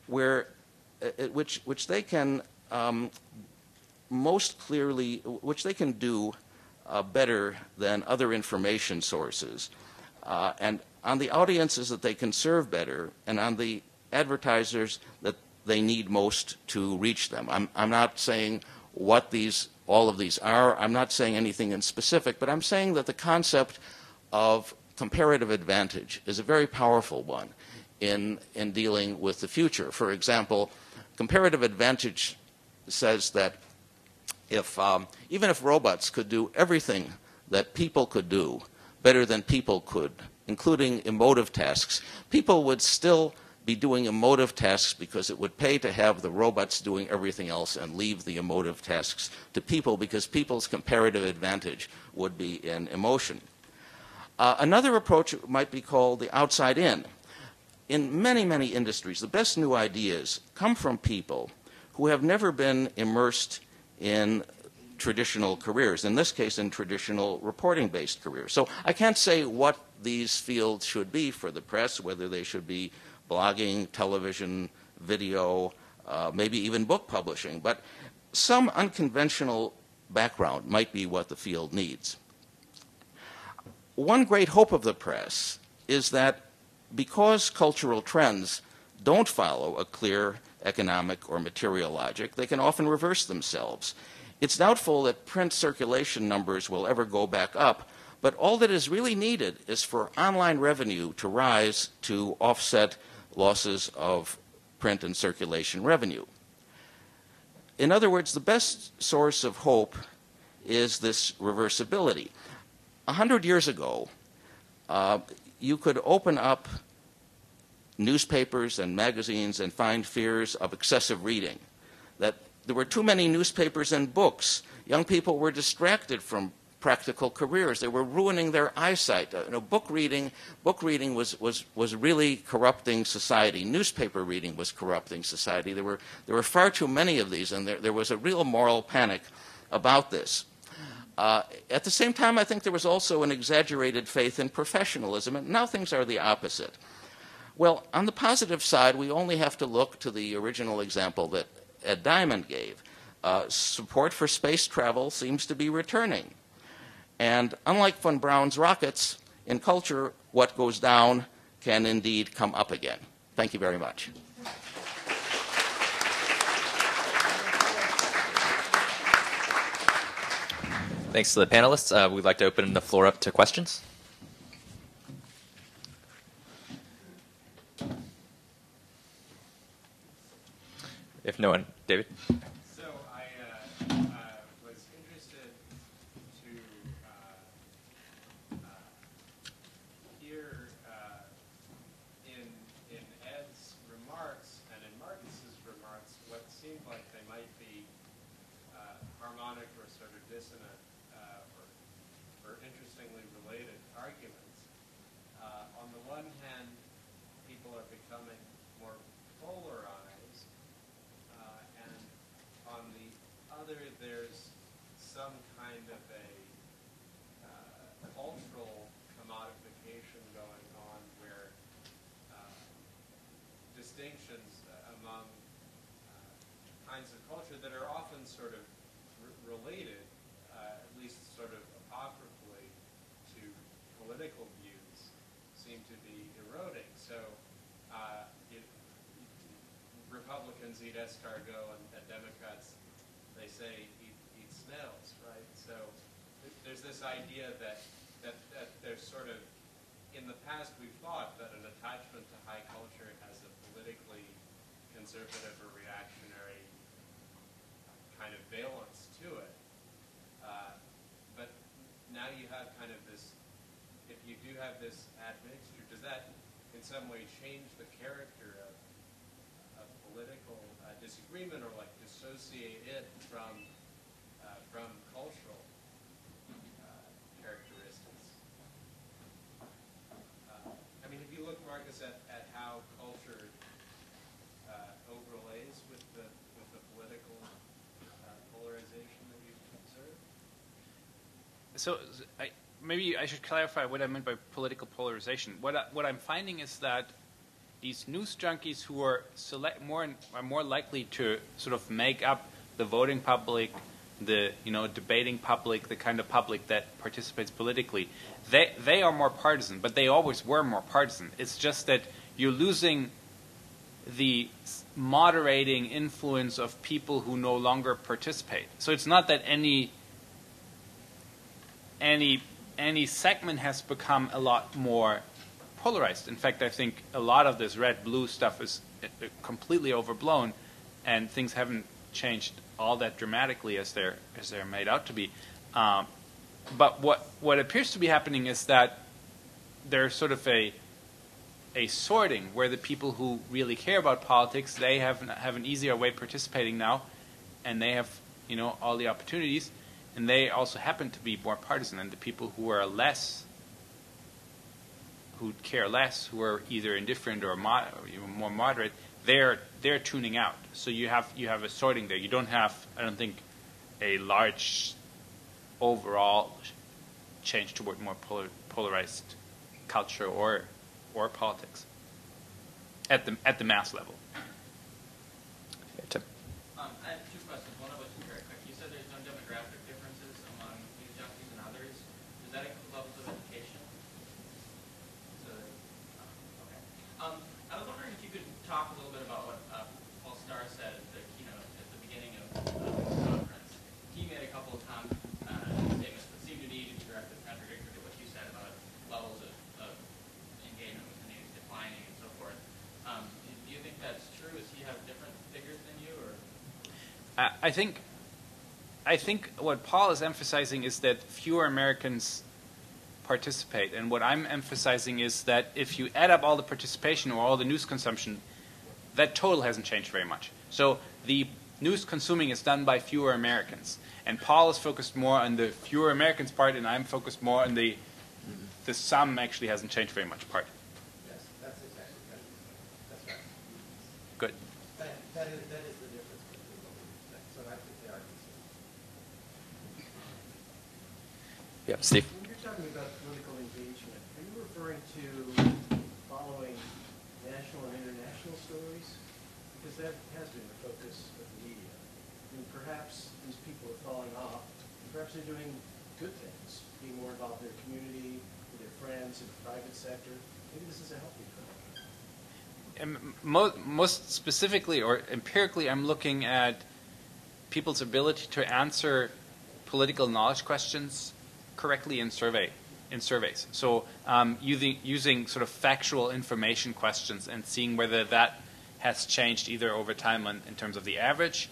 which they can most clearly, which they can do better than other information sources, and on the audiences that they can serve better, and on the advertisers that they need most to reach them. I'm not saying what all of these are. I'm not saying anything in specific, but I'm saying that the concept of comparative advantage is a very powerful one in dealing with the future. For example, comparative advantage says that even if robots could do everything that people could do better than people could, including emotive tasks, people would still be doing emotive tasks because it would pay to have the robots doing everything else and leave the emotive tasks to people, because people's comparative advantage would be in emotion. Another approach might be called the outside in. In many, many industries, the best new ideas come from people who have never been immersed in traditional careers, in this case in traditional reporting-based careers. So I can't say what these fields should be for the press, whether they should be blogging, television, video, maybe even book publishing, but some unconventional background might be what the field needs. One great hope of the press is that because cultural trends don't follow a clear economic or material logic, they can often reverse themselves. It's doubtful that print circulation numbers will ever go back up, but all that is really needed is for online revenue to rise to offset losses of print and circulation revenue. In other words, the best source of hope is this reversibility. 100 years ago, you could open up newspapers and magazines and find fears of excessive reading, that there were too many newspapers and books. Young people were distracted from practical careers. They were ruining their eyesight. Book reading was really corrupting society. Newspaper reading was corrupting society. There were far too many of these, and there was a real moral panic about this. At the same time, I think there was also an exaggerated faith in professionalism, and now things are the opposite. Well, on the positive side, we only have to look to the original example that Ed Diamond gave. Support for space travel seems to be returning. And unlike von Braun's rockets, in culture, what goes down can indeed come up again. Thank you very much. Thanks to the panelists. We'd like to open the floor up to questions. If no one, David? So I was interested to hear in Ed's remarks and in Markus's remarks what seemed like they might be harmonic or sort of dissonant or interestingly related arguments. On the one hand, people are becoming more polarized, and on the other, there's some kind of a cultural commodification going on where distinctions among kinds of culture that are often sort of related, at least sort of apocryphally, to political views seem to be eroding. So Republicans eat escargot and Democrats, they say, eat snails, right? So there's this idea that there's sort of, in the past we've thought that an attachment to high culture has a politically conservative or reactionary kind of valence to it. But now you have kind of this, if you do have this admixture, does that in some way change the character of political disagreement, or like dissociate it from cultural characteristics? I mean, if you look, Markus, at how culture overlays with the political polarization that you've observed. So maybe I should clarify what I meant by political polarization. What I'm finding is that these news junkies who are more likely to sort of make up the voting public, the debating public, the kind of public that participates politically, they are more partisan, but they always were more partisan. It's just that you're losing the moderating influence of people who no longer participate. So it's not that any segment has become a lot more polarized. In fact, I think a lot of this red-blue stuff is completely overblown, and things haven't changed all that dramatically as they're made out to be. But what appears to be happening is that there's sort of a sorting where the people who really care about politics, they have an easier way participating now, and they have all the opportunities, and they also happen to be more partisan. And the people who are who care less, who are either indifferent or more moderate, they're tuning out. So you have a sorting there. You don't have, I don't think, a large overall change toward more polarized culture or politics at the mass level. Tim. I have two questions. One of which is very quick. You said there's no demographic differences among news junkies and others. Does that include levels of education? So, okay. I was wondering if you could talk a little bit about what Paul Starr said at the keynote at the beginning of this conference. He made a couple of statements that seemed to me to be directly contradictory to what you said about levels of engagement with the news declining and so forth. Do you think that's true? Does he have different figures than you, or? I think what Paul is emphasizing is that fewer Americans participate, and what I'm emphasizing is that if you add up all the participation or all the news consumption, that total hasn't changed very much. So the news consuming is done by fewer Americans, and Paul is focused more on the fewer Americans part, and I'm focused more on the sum actually hasn't changed very much part. Yes, that's exactly right. That's right. Good. That is the difference between what we say. So I think they are consistent. Yeah, Steve. When you're talking about political engagement, are you referring to following national and international stories? Because that has been the focus of the media. And perhaps these people are falling off. Perhaps they're doing good things, being more involved in their community, with their friends, in the private sector. Maybe this is a healthy phenomenon. Most specifically or empirically, I'm looking at people's ability to answer political knowledge questions correctly in surveys. So using sort of factual information questions and seeing whether that has changed either over time in terms of the average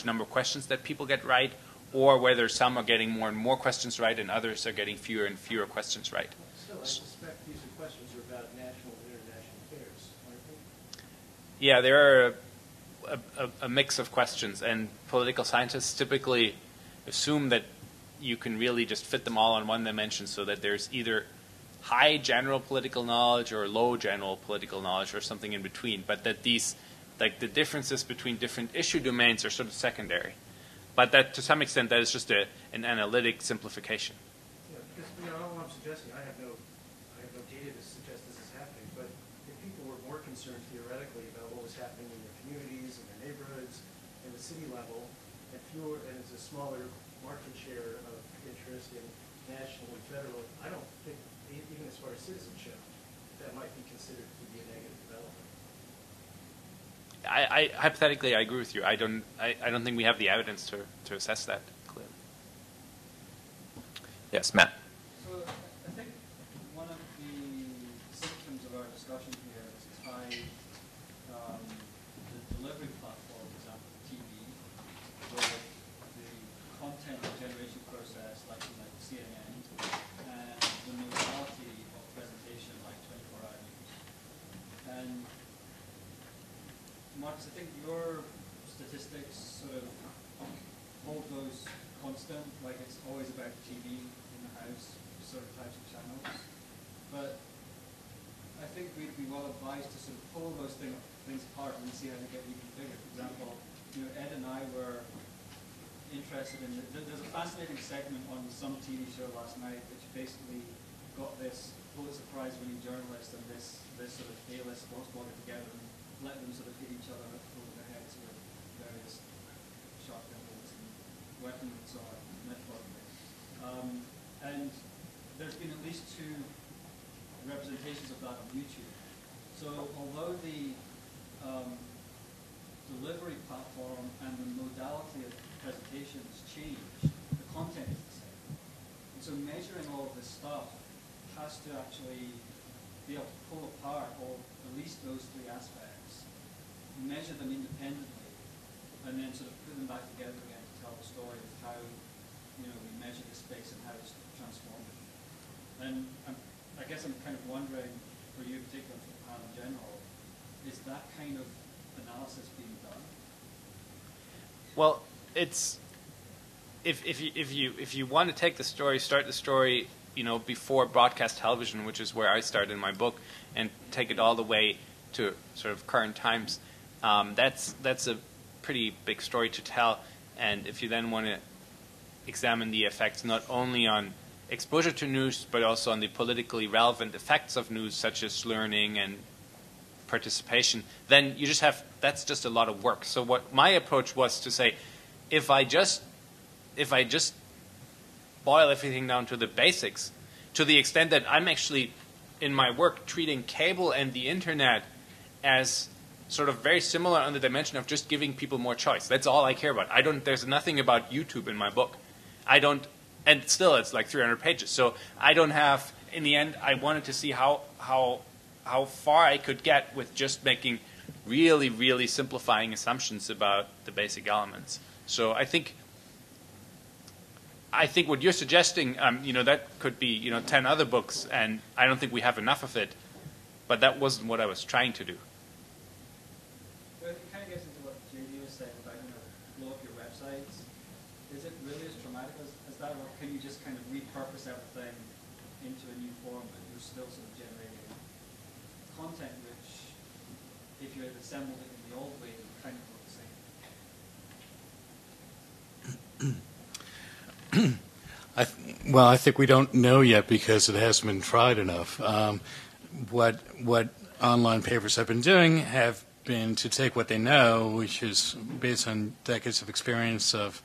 number of questions that people get right, or whether some are getting more and more questions right and others are getting fewer and fewer questions right. Still, I suspect these are questions are about national and international affairs, aren't they? Yeah, there are a mix of questions, and political scientists typically assume that you can really just fit them all on one dimension, so that there's either high general political knowledge or low general political knowledge or something in between, but that these, like the differences between different issue domains are sort of secondary. But that, to some extent, that is just an analytic simplification. Yeah, because all I'm suggesting, I have no data to suggest this is happening, but if people were more concerned theoretically about what was happening in their communities and their neighborhoods and the city level, and it's a smaller market share of interest in national and federal, I don't think, even as far as citizenship, that might be considered to be a negative development. hypothetically, I agree with you. I don't think we have the evidence to assess that clearly. Yes, Matt. So I think one of the symptoms of our discussion here is tie the delivery platform, for example, TV, with the content generation process, like CNN, and the modality of presentation, like 24-hour news. And Markus, I think your statistics sort of hold those constant, like it's always about TV in the house, certain types of channels. But I think we'd be well advised to sort of pull those things apart and see how they get even bigger. For example, Ed and I were interested in, there's a fascinating segment on some TV show last night which basically got this Pulitzer Prize-winning journalist and this sort of A-list sports blogger together and let them sort of hit each other over their heads with various sharp weapons and weapons and so on, metaphorically. And there's been at least 2 representations of that on YouTube. So although the delivery platform and the modality of presentation has changed, the content is the same. And so measuring all of this stuff has to actually be able to pull apart at least those 3 aspects, measure them independently, and then sort of put them back together again to tell the story of how we measure the space and how it's transformed. And I guess I'm kind of wondering, for you in particular, for the panel in general, is that kind of analysis being done? Well, it's if you want to take the story, start the story, before broadcast television, which is where I started in my book, and take it all the way to sort of current times. That's a pretty big story to tell. And if you then want to examine the effects not only on exposure to news, but also on the politically relevant effects of news, such as learning and participation, then you just have, that's just a lot of work. So what my approach was to say, if I just boil everything down to the basics, to the extent that I'm actually in my work treating cable and the internet as sort of very similar on the dimension of just giving people more choice. That's all I care about. There's nothing about YouTube in my book. And still it's like 300 pages. So I don't have, in the end, I wanted to see how far I could get with just making really, really simplifying assumptions about the basic elements. So I think what you're suggesting, that could be, 10 other books, and I don't think we have enough of it. But that wasn't what I was trying to do. But it kind of gets into what JD was saying about, blow up your websites. Is it really as traumatic as that, or can you just kind of repurpose everything into a new form, but you're still sort of generating content which, if you had assembled it in the old way, it would kind of look the same? Well, I think we don't know yet because it hasn't been tried enough. What online papers have been doing have been to take what they know, which is based on decades of experience of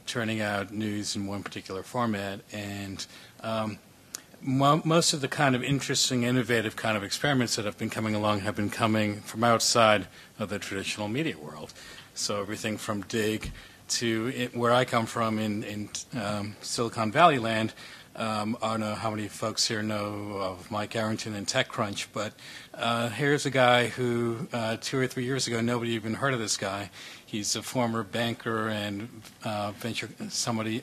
turning out news in one particular format, and most of the kind of interesting, innovative kind of experiments that have been coming along have been coming from outside of the traditional media world. So everything from Dig to where I come from in Silicon Valley land. I don't know how many folks here know of Mike Arrington and TechCrunch, but here's a guy who 2 or 3 years ago nobody even heard of this guy. He's a former banker and a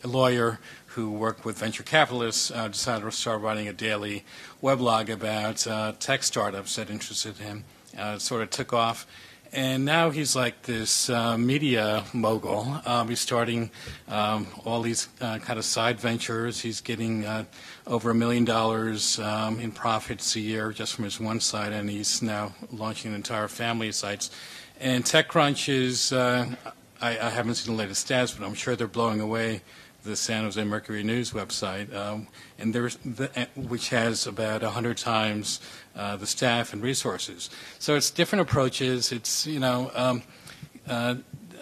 lawyer who worked with venture capitalists, decided to start writing a daily weblog about tech startups that interested him. It sort of took off. And now he's like this media mogul. He's starting all these kind of side ventures. He's getting over $1 million in profits a year just from his one site, and he's now launching an entire family of sites. And TechCrunch is, I haven't seen the latest stats, but I'm sure they're blowing away the San Jose Mercury News website, and which has about 100 times the staff and resources. So it's different approaches. It's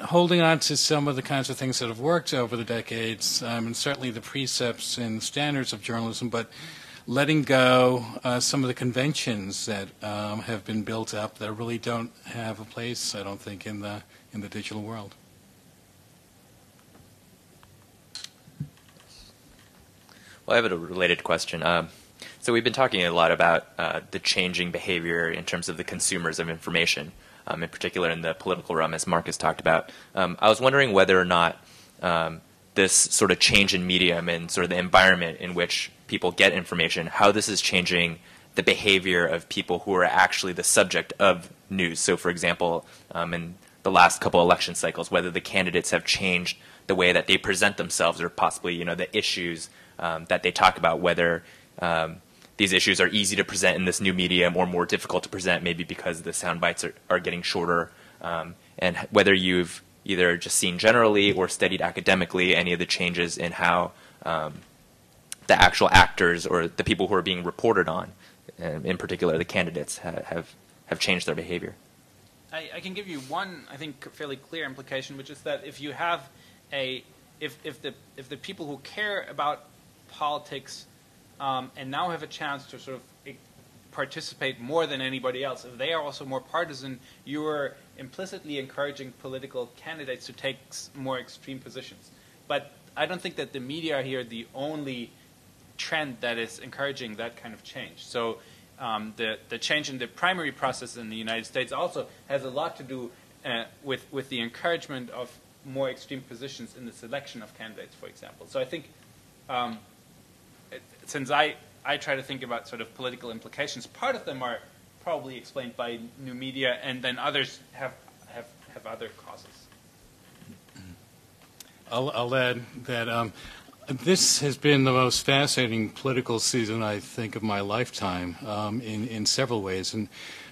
holding on to some of the kinds of things that have worked over the decades, and certainly the precepts and standards of journalism, but letting go some of the conventions that have been built up that really don't have a place, I don't think, in the digital world. Well, I have a related question. So we've been talking a lot about the changing behavior in terms of the consumers of information, in particular in the political realm, as Markus talked about. I was wondering whether or not this sort of change in medium and sort of the environment in which people get information, how this is changing the behavior of people who are actually the subject of news. So, for example, in the last couple election cycles, whether the candidates have changed the way that they present themselves, or possibly, you know, the issues that they talk about, whether these issues are easy to present in this new medium or more difficult to present, maybe because the sound bites are getting shorter, and whether you've either just seen generally or studied academically any of the changes in how the actual actors or the people who are being reported on, in particular the candidates, have changed their behavior. I can give you one, I think, fairly clear implication, which is that if you have if the people who care about politics and now have a chance to sort of participate more than anybody else, if they are also more partisan, you are implicitly encouraging political candidates to take more extreme positions. But I don't think that the media are here the only trend that is encouraging that kind of change. So the change in the primary process in the United States also has a lot to do with the encouragement of more extreme positions in the selection of candidates, for example. So I think since I try to think about sort of political implications, part of them are probably explained by new media, and then others have other causes. I'll add that this has been the most fascinating political season, I think, of my lifetime in several ways, and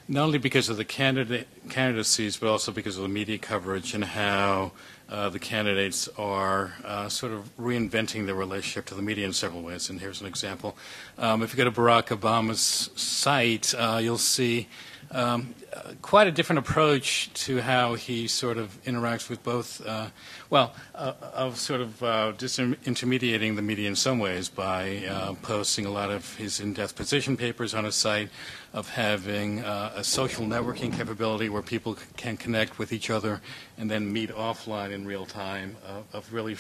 not only because of the candidacies, but also because of the media coverage and how the candidates are sort of reinventing their relationship to the media in several ways. And here's an example. If you go to Barack Obama's site, you'll see quite a different approach to how he sort of interacts with both, of sort of disintermediating the media in some ways by posting a lot of his in-depth position papers on his site, of having a social networking capability where people can connect with each other and then meet offline in real time, of really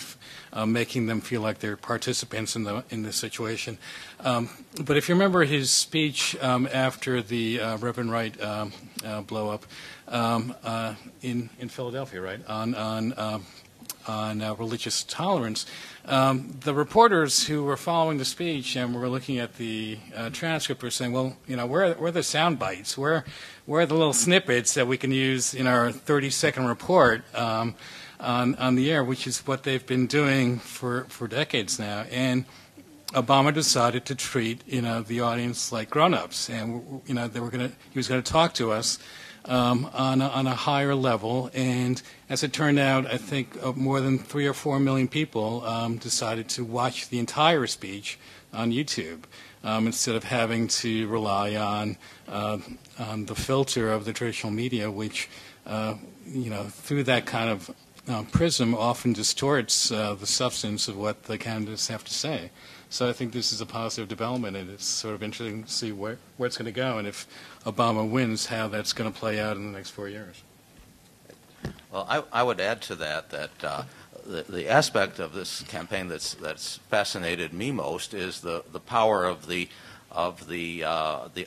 making them feel like they're participants in the situation. But if you remember his speech after the Reverend Wright blow up in Philadelphia, right, on religious tolerance, the reporters who were following the speech and were looking at the transcript were saying, well, you know, where are the sound bites? Where are the little snippets that we can use in our 30-second report on the air, which is what they've been doing for decades now. And Obama decided to treat, you know, the audience like grown-ups, and, you know, he was going to talk to us on a higher level. And as it turned out, I think more than 3 or 4 million people decided to watch the entire speech on YouTube instead of having to rely on the filter of the traditional media, which, you know, through that kind of prism often distorts the substance of what the candidates have to say. So I think this is a positive development, and it's sort of interesting to see where it's going to go, and if Obama wins, how that's going to play out in the next 4 years. Well, I would add to that the aspect of this campaign that's fascinated me most is the power of the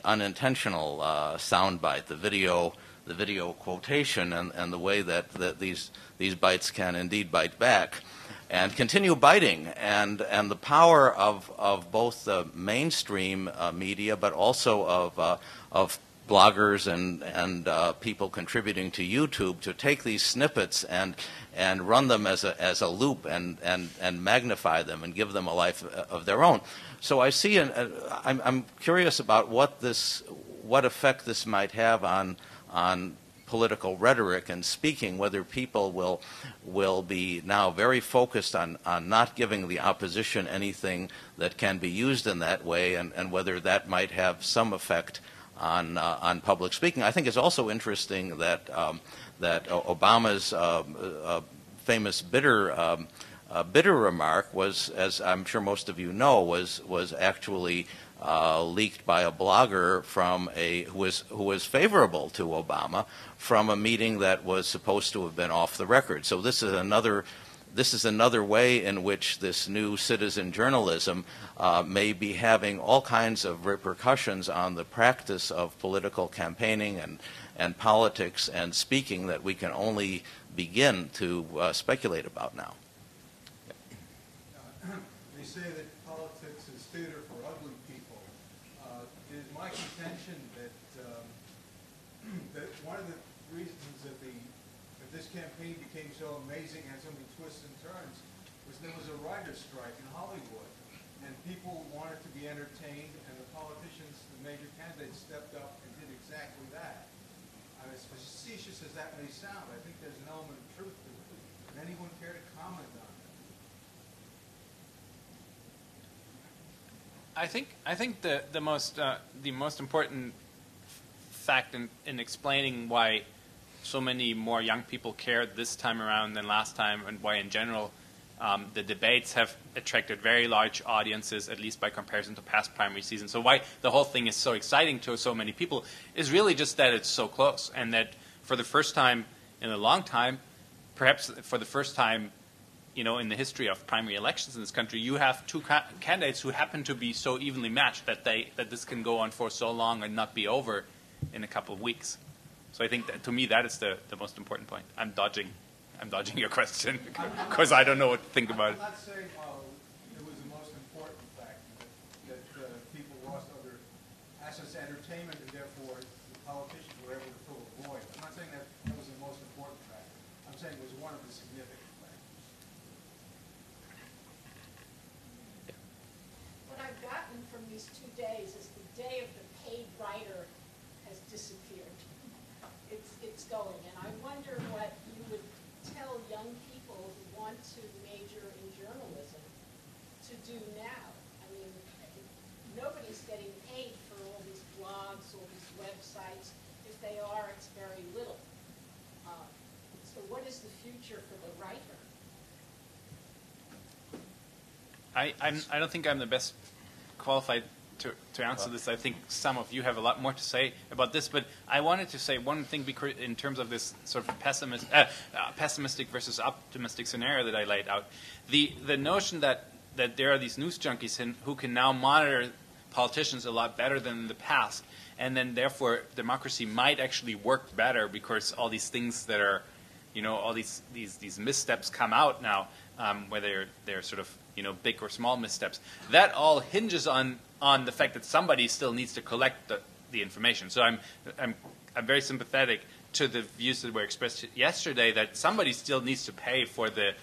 unintentional soundbite, the video quotation, and the way that these bites can indeed bite back and continue biting, and the power of both the mainstream media, but also of bloggers and people contributing to YouTube to take these snippets and run them as a loop and magnify them and give them a life of their own. So I see, I'm curious about what effect this might have on political rhetoric and speaking, whether people will be now very focused on not giving the opposition anything that can be used in that way, and whether that might have some effect on public speaking. I think it's also interesting that Obama's famous bitter remark was, as I'm sure most of you know, was actually leaked by a blogger from who was favorable to Obama from a meeting that was supposed to have been off the record. So this is another way in which this new citizen journalism may be having all kinds of repercussions on the practice of political campaigning and politics and speaking that we can only begin to speculate about now. They say that politics is theater for ugly people. It is my contention that that one of the reasons that this campaign became so amazing and so many twists and turns was there was a writer's strike in Hollywood, and people wanted to be entertained, and the politicians, the major candidates, stepped up and did exactly that. As facetious as that may sound, I think there's an element of truth to it. Would anyone care to comment on it? I think the most important fact in explaining why so many more young people care this time around than last time, and why in general the debates have attracted very large audiences, at least by comparison to past primary seasons. So why the whole thing is so exciting to so many people is really just that it's so close, and that for the first time in a long time, perhaps for the first time, you know, in the history of primary elections in this country, you have two candidates who happen to be so evenly matched that this can go on for so long and not be over in a couple of weeks. So I think that, to me, that is the most important point. I'm dodging your question because I don't know what to think about it. I'm not saying it was the most important fact that people lost other assets to entertainment and therefore the politicians were able to fill a void. I'm not saying that was the most important fact. I'm saying it was one of the significant factors. What I've gotten from these 2 days is the day of the paid writer has disappeared. It's going, and I wonder what you would tell young people who want to major in journalism to do now. I mean, nobody's getting paid for all these blogs, all these websites. If they are, it's very little. So what is the future for the writer? I don't think I'm the best qualified to answer this. I think some of you have a lot more to say about this, but I wanted to say one thing in terms of this sort of pessimistic versus optimistic scenario that I laid out. The notion that there are these news junkies who can now monitor politicians a lot better than in the past, and then therefore democracy might actually work better because all these things that are, you know, all these missteps come out now, whether they're sort of, you know, big or small missteps. That all hinges on the fact that somebody still needs to collect the information. So I'm very sympathetic to the views that were expressed yesterday that somebody still needs to pay for the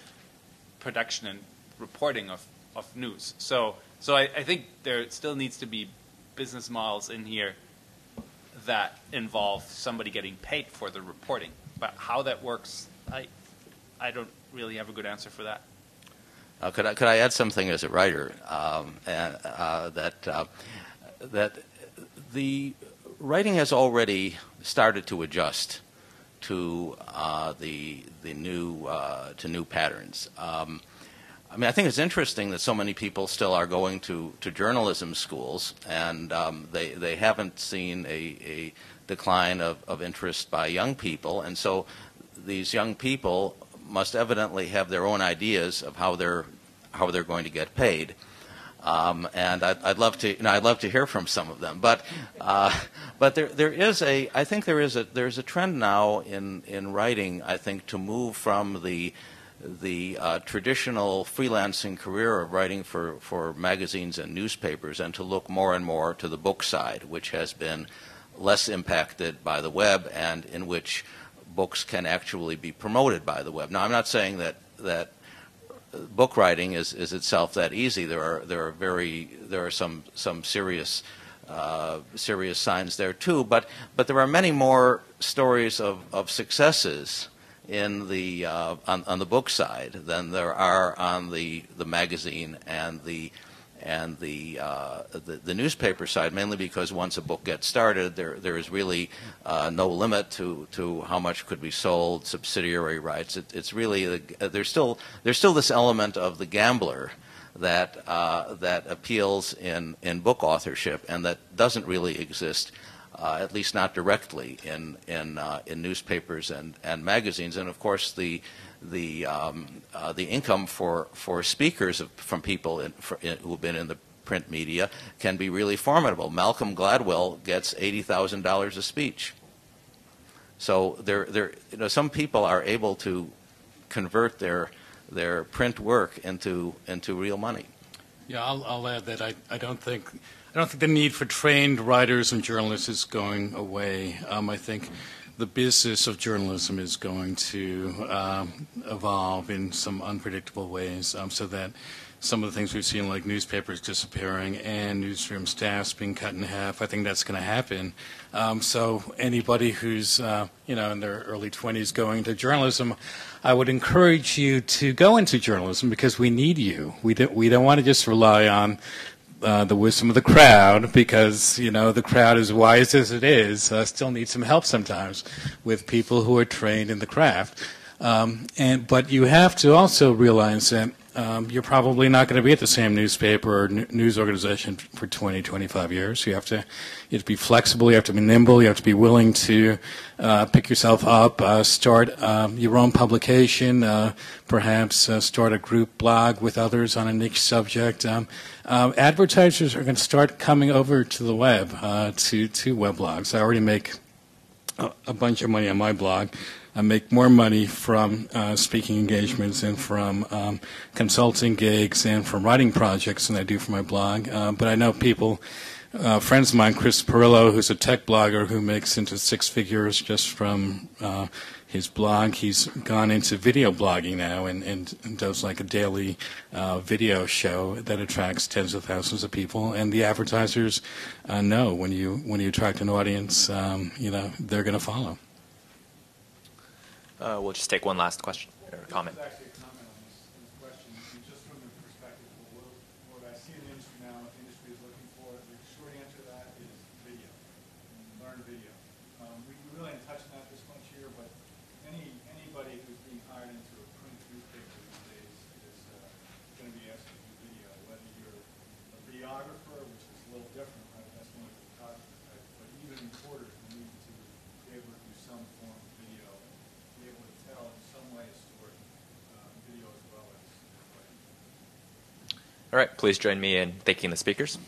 production and reporting of news. So I think there still needs to be business models in here that involve somebody getting paid for the reporting. But how that works, I don't really have a good answer for that. Could I add something as a writer? That the writing has already started to adjust to the new patterns. I mean, I think it's interesting that so many people still are going to journalism schools, and they haven't seen a decline of interest by young people, and so these young people must evidently have their own ideas of how they're going to get paid, and I'd love to hear from some of them. But there's a trend now in writing, I think, to move from the traditional freelancing career of writing for magazines and newspapers and to look more and more to the book side, which has been less impacted by the web and in which books can actually be promoted by the web. Now, I'm not saying that book writing is itself that easy. There are some serious signs there too. But there are many more stories of successes in the on the book side than there are on the magazine and the newspaper side, mainly because once a book gets started, there is really no limit to how much could be sold, subsidiary rights. It's really there's still this element of the gambler that appeals in book authorship and that doesn't really exist, at least not directly, in newspapers and magazines. And of course, the income for speakers from people who've been in the print media can be really formidable. Malcolm Gladwell gets $80,000 a speech. So some people are able to convert their print work into real money. Yeah, I'll add that I don't think the need for trained writers and journalists is going away. I think the business of journalism is going to evolve in some unpredictable ways, so that some of the things we've seen, like newspapers disappearing and newsroom staffs being cut in half, I think that's going to happen. So anybody who's in their early 20s going to journalism, I would encourage you to go into journalism because we need you. We don't want to just rely on the wisdom of the crowd, because the crowd, as wise as it is, still needs some help sometimes with people who are trained in the craft. But you have to also realize that you're probably not going to be at the same newspaper or news organization for 20, 25 years. You have to be flexible, you have to be nimble, you have to be willing to pick yourself up, start your own publication, perhaps start a group blog with others on a niche subject. Advertisers are going to start coming over to the web, to weblogs. I already make a bunch of money on my blog. I make more money from speaking engagements and from consulting gigs and from writing projects than I do for my blog. But I know people, friends of mine, Chris Perillo, who's a tech blogger who makes into 6 figures just from his blog. He's gone into video blogging now and does like a daily video show that attracts tens of thousands of people. And the advertisers know when you attract an audience, they're going to follow. We'll just take one last question or comment. Actually, a comment on this question. Just from the perspective of what I see in the industry now, what the industry is looking for, the short answer to that is video. Learn video. We really didn't touch on that this much here, but anybody who's being hired into a print newspaper these days is going to be asked to do video. Whether you're a videographer, which is a little different, right? That's one of the photography type, but even reporters need to be able to do some form of video. Be able to tell in some way a story, video as well as writing. All right, please join me in thanking the speakers.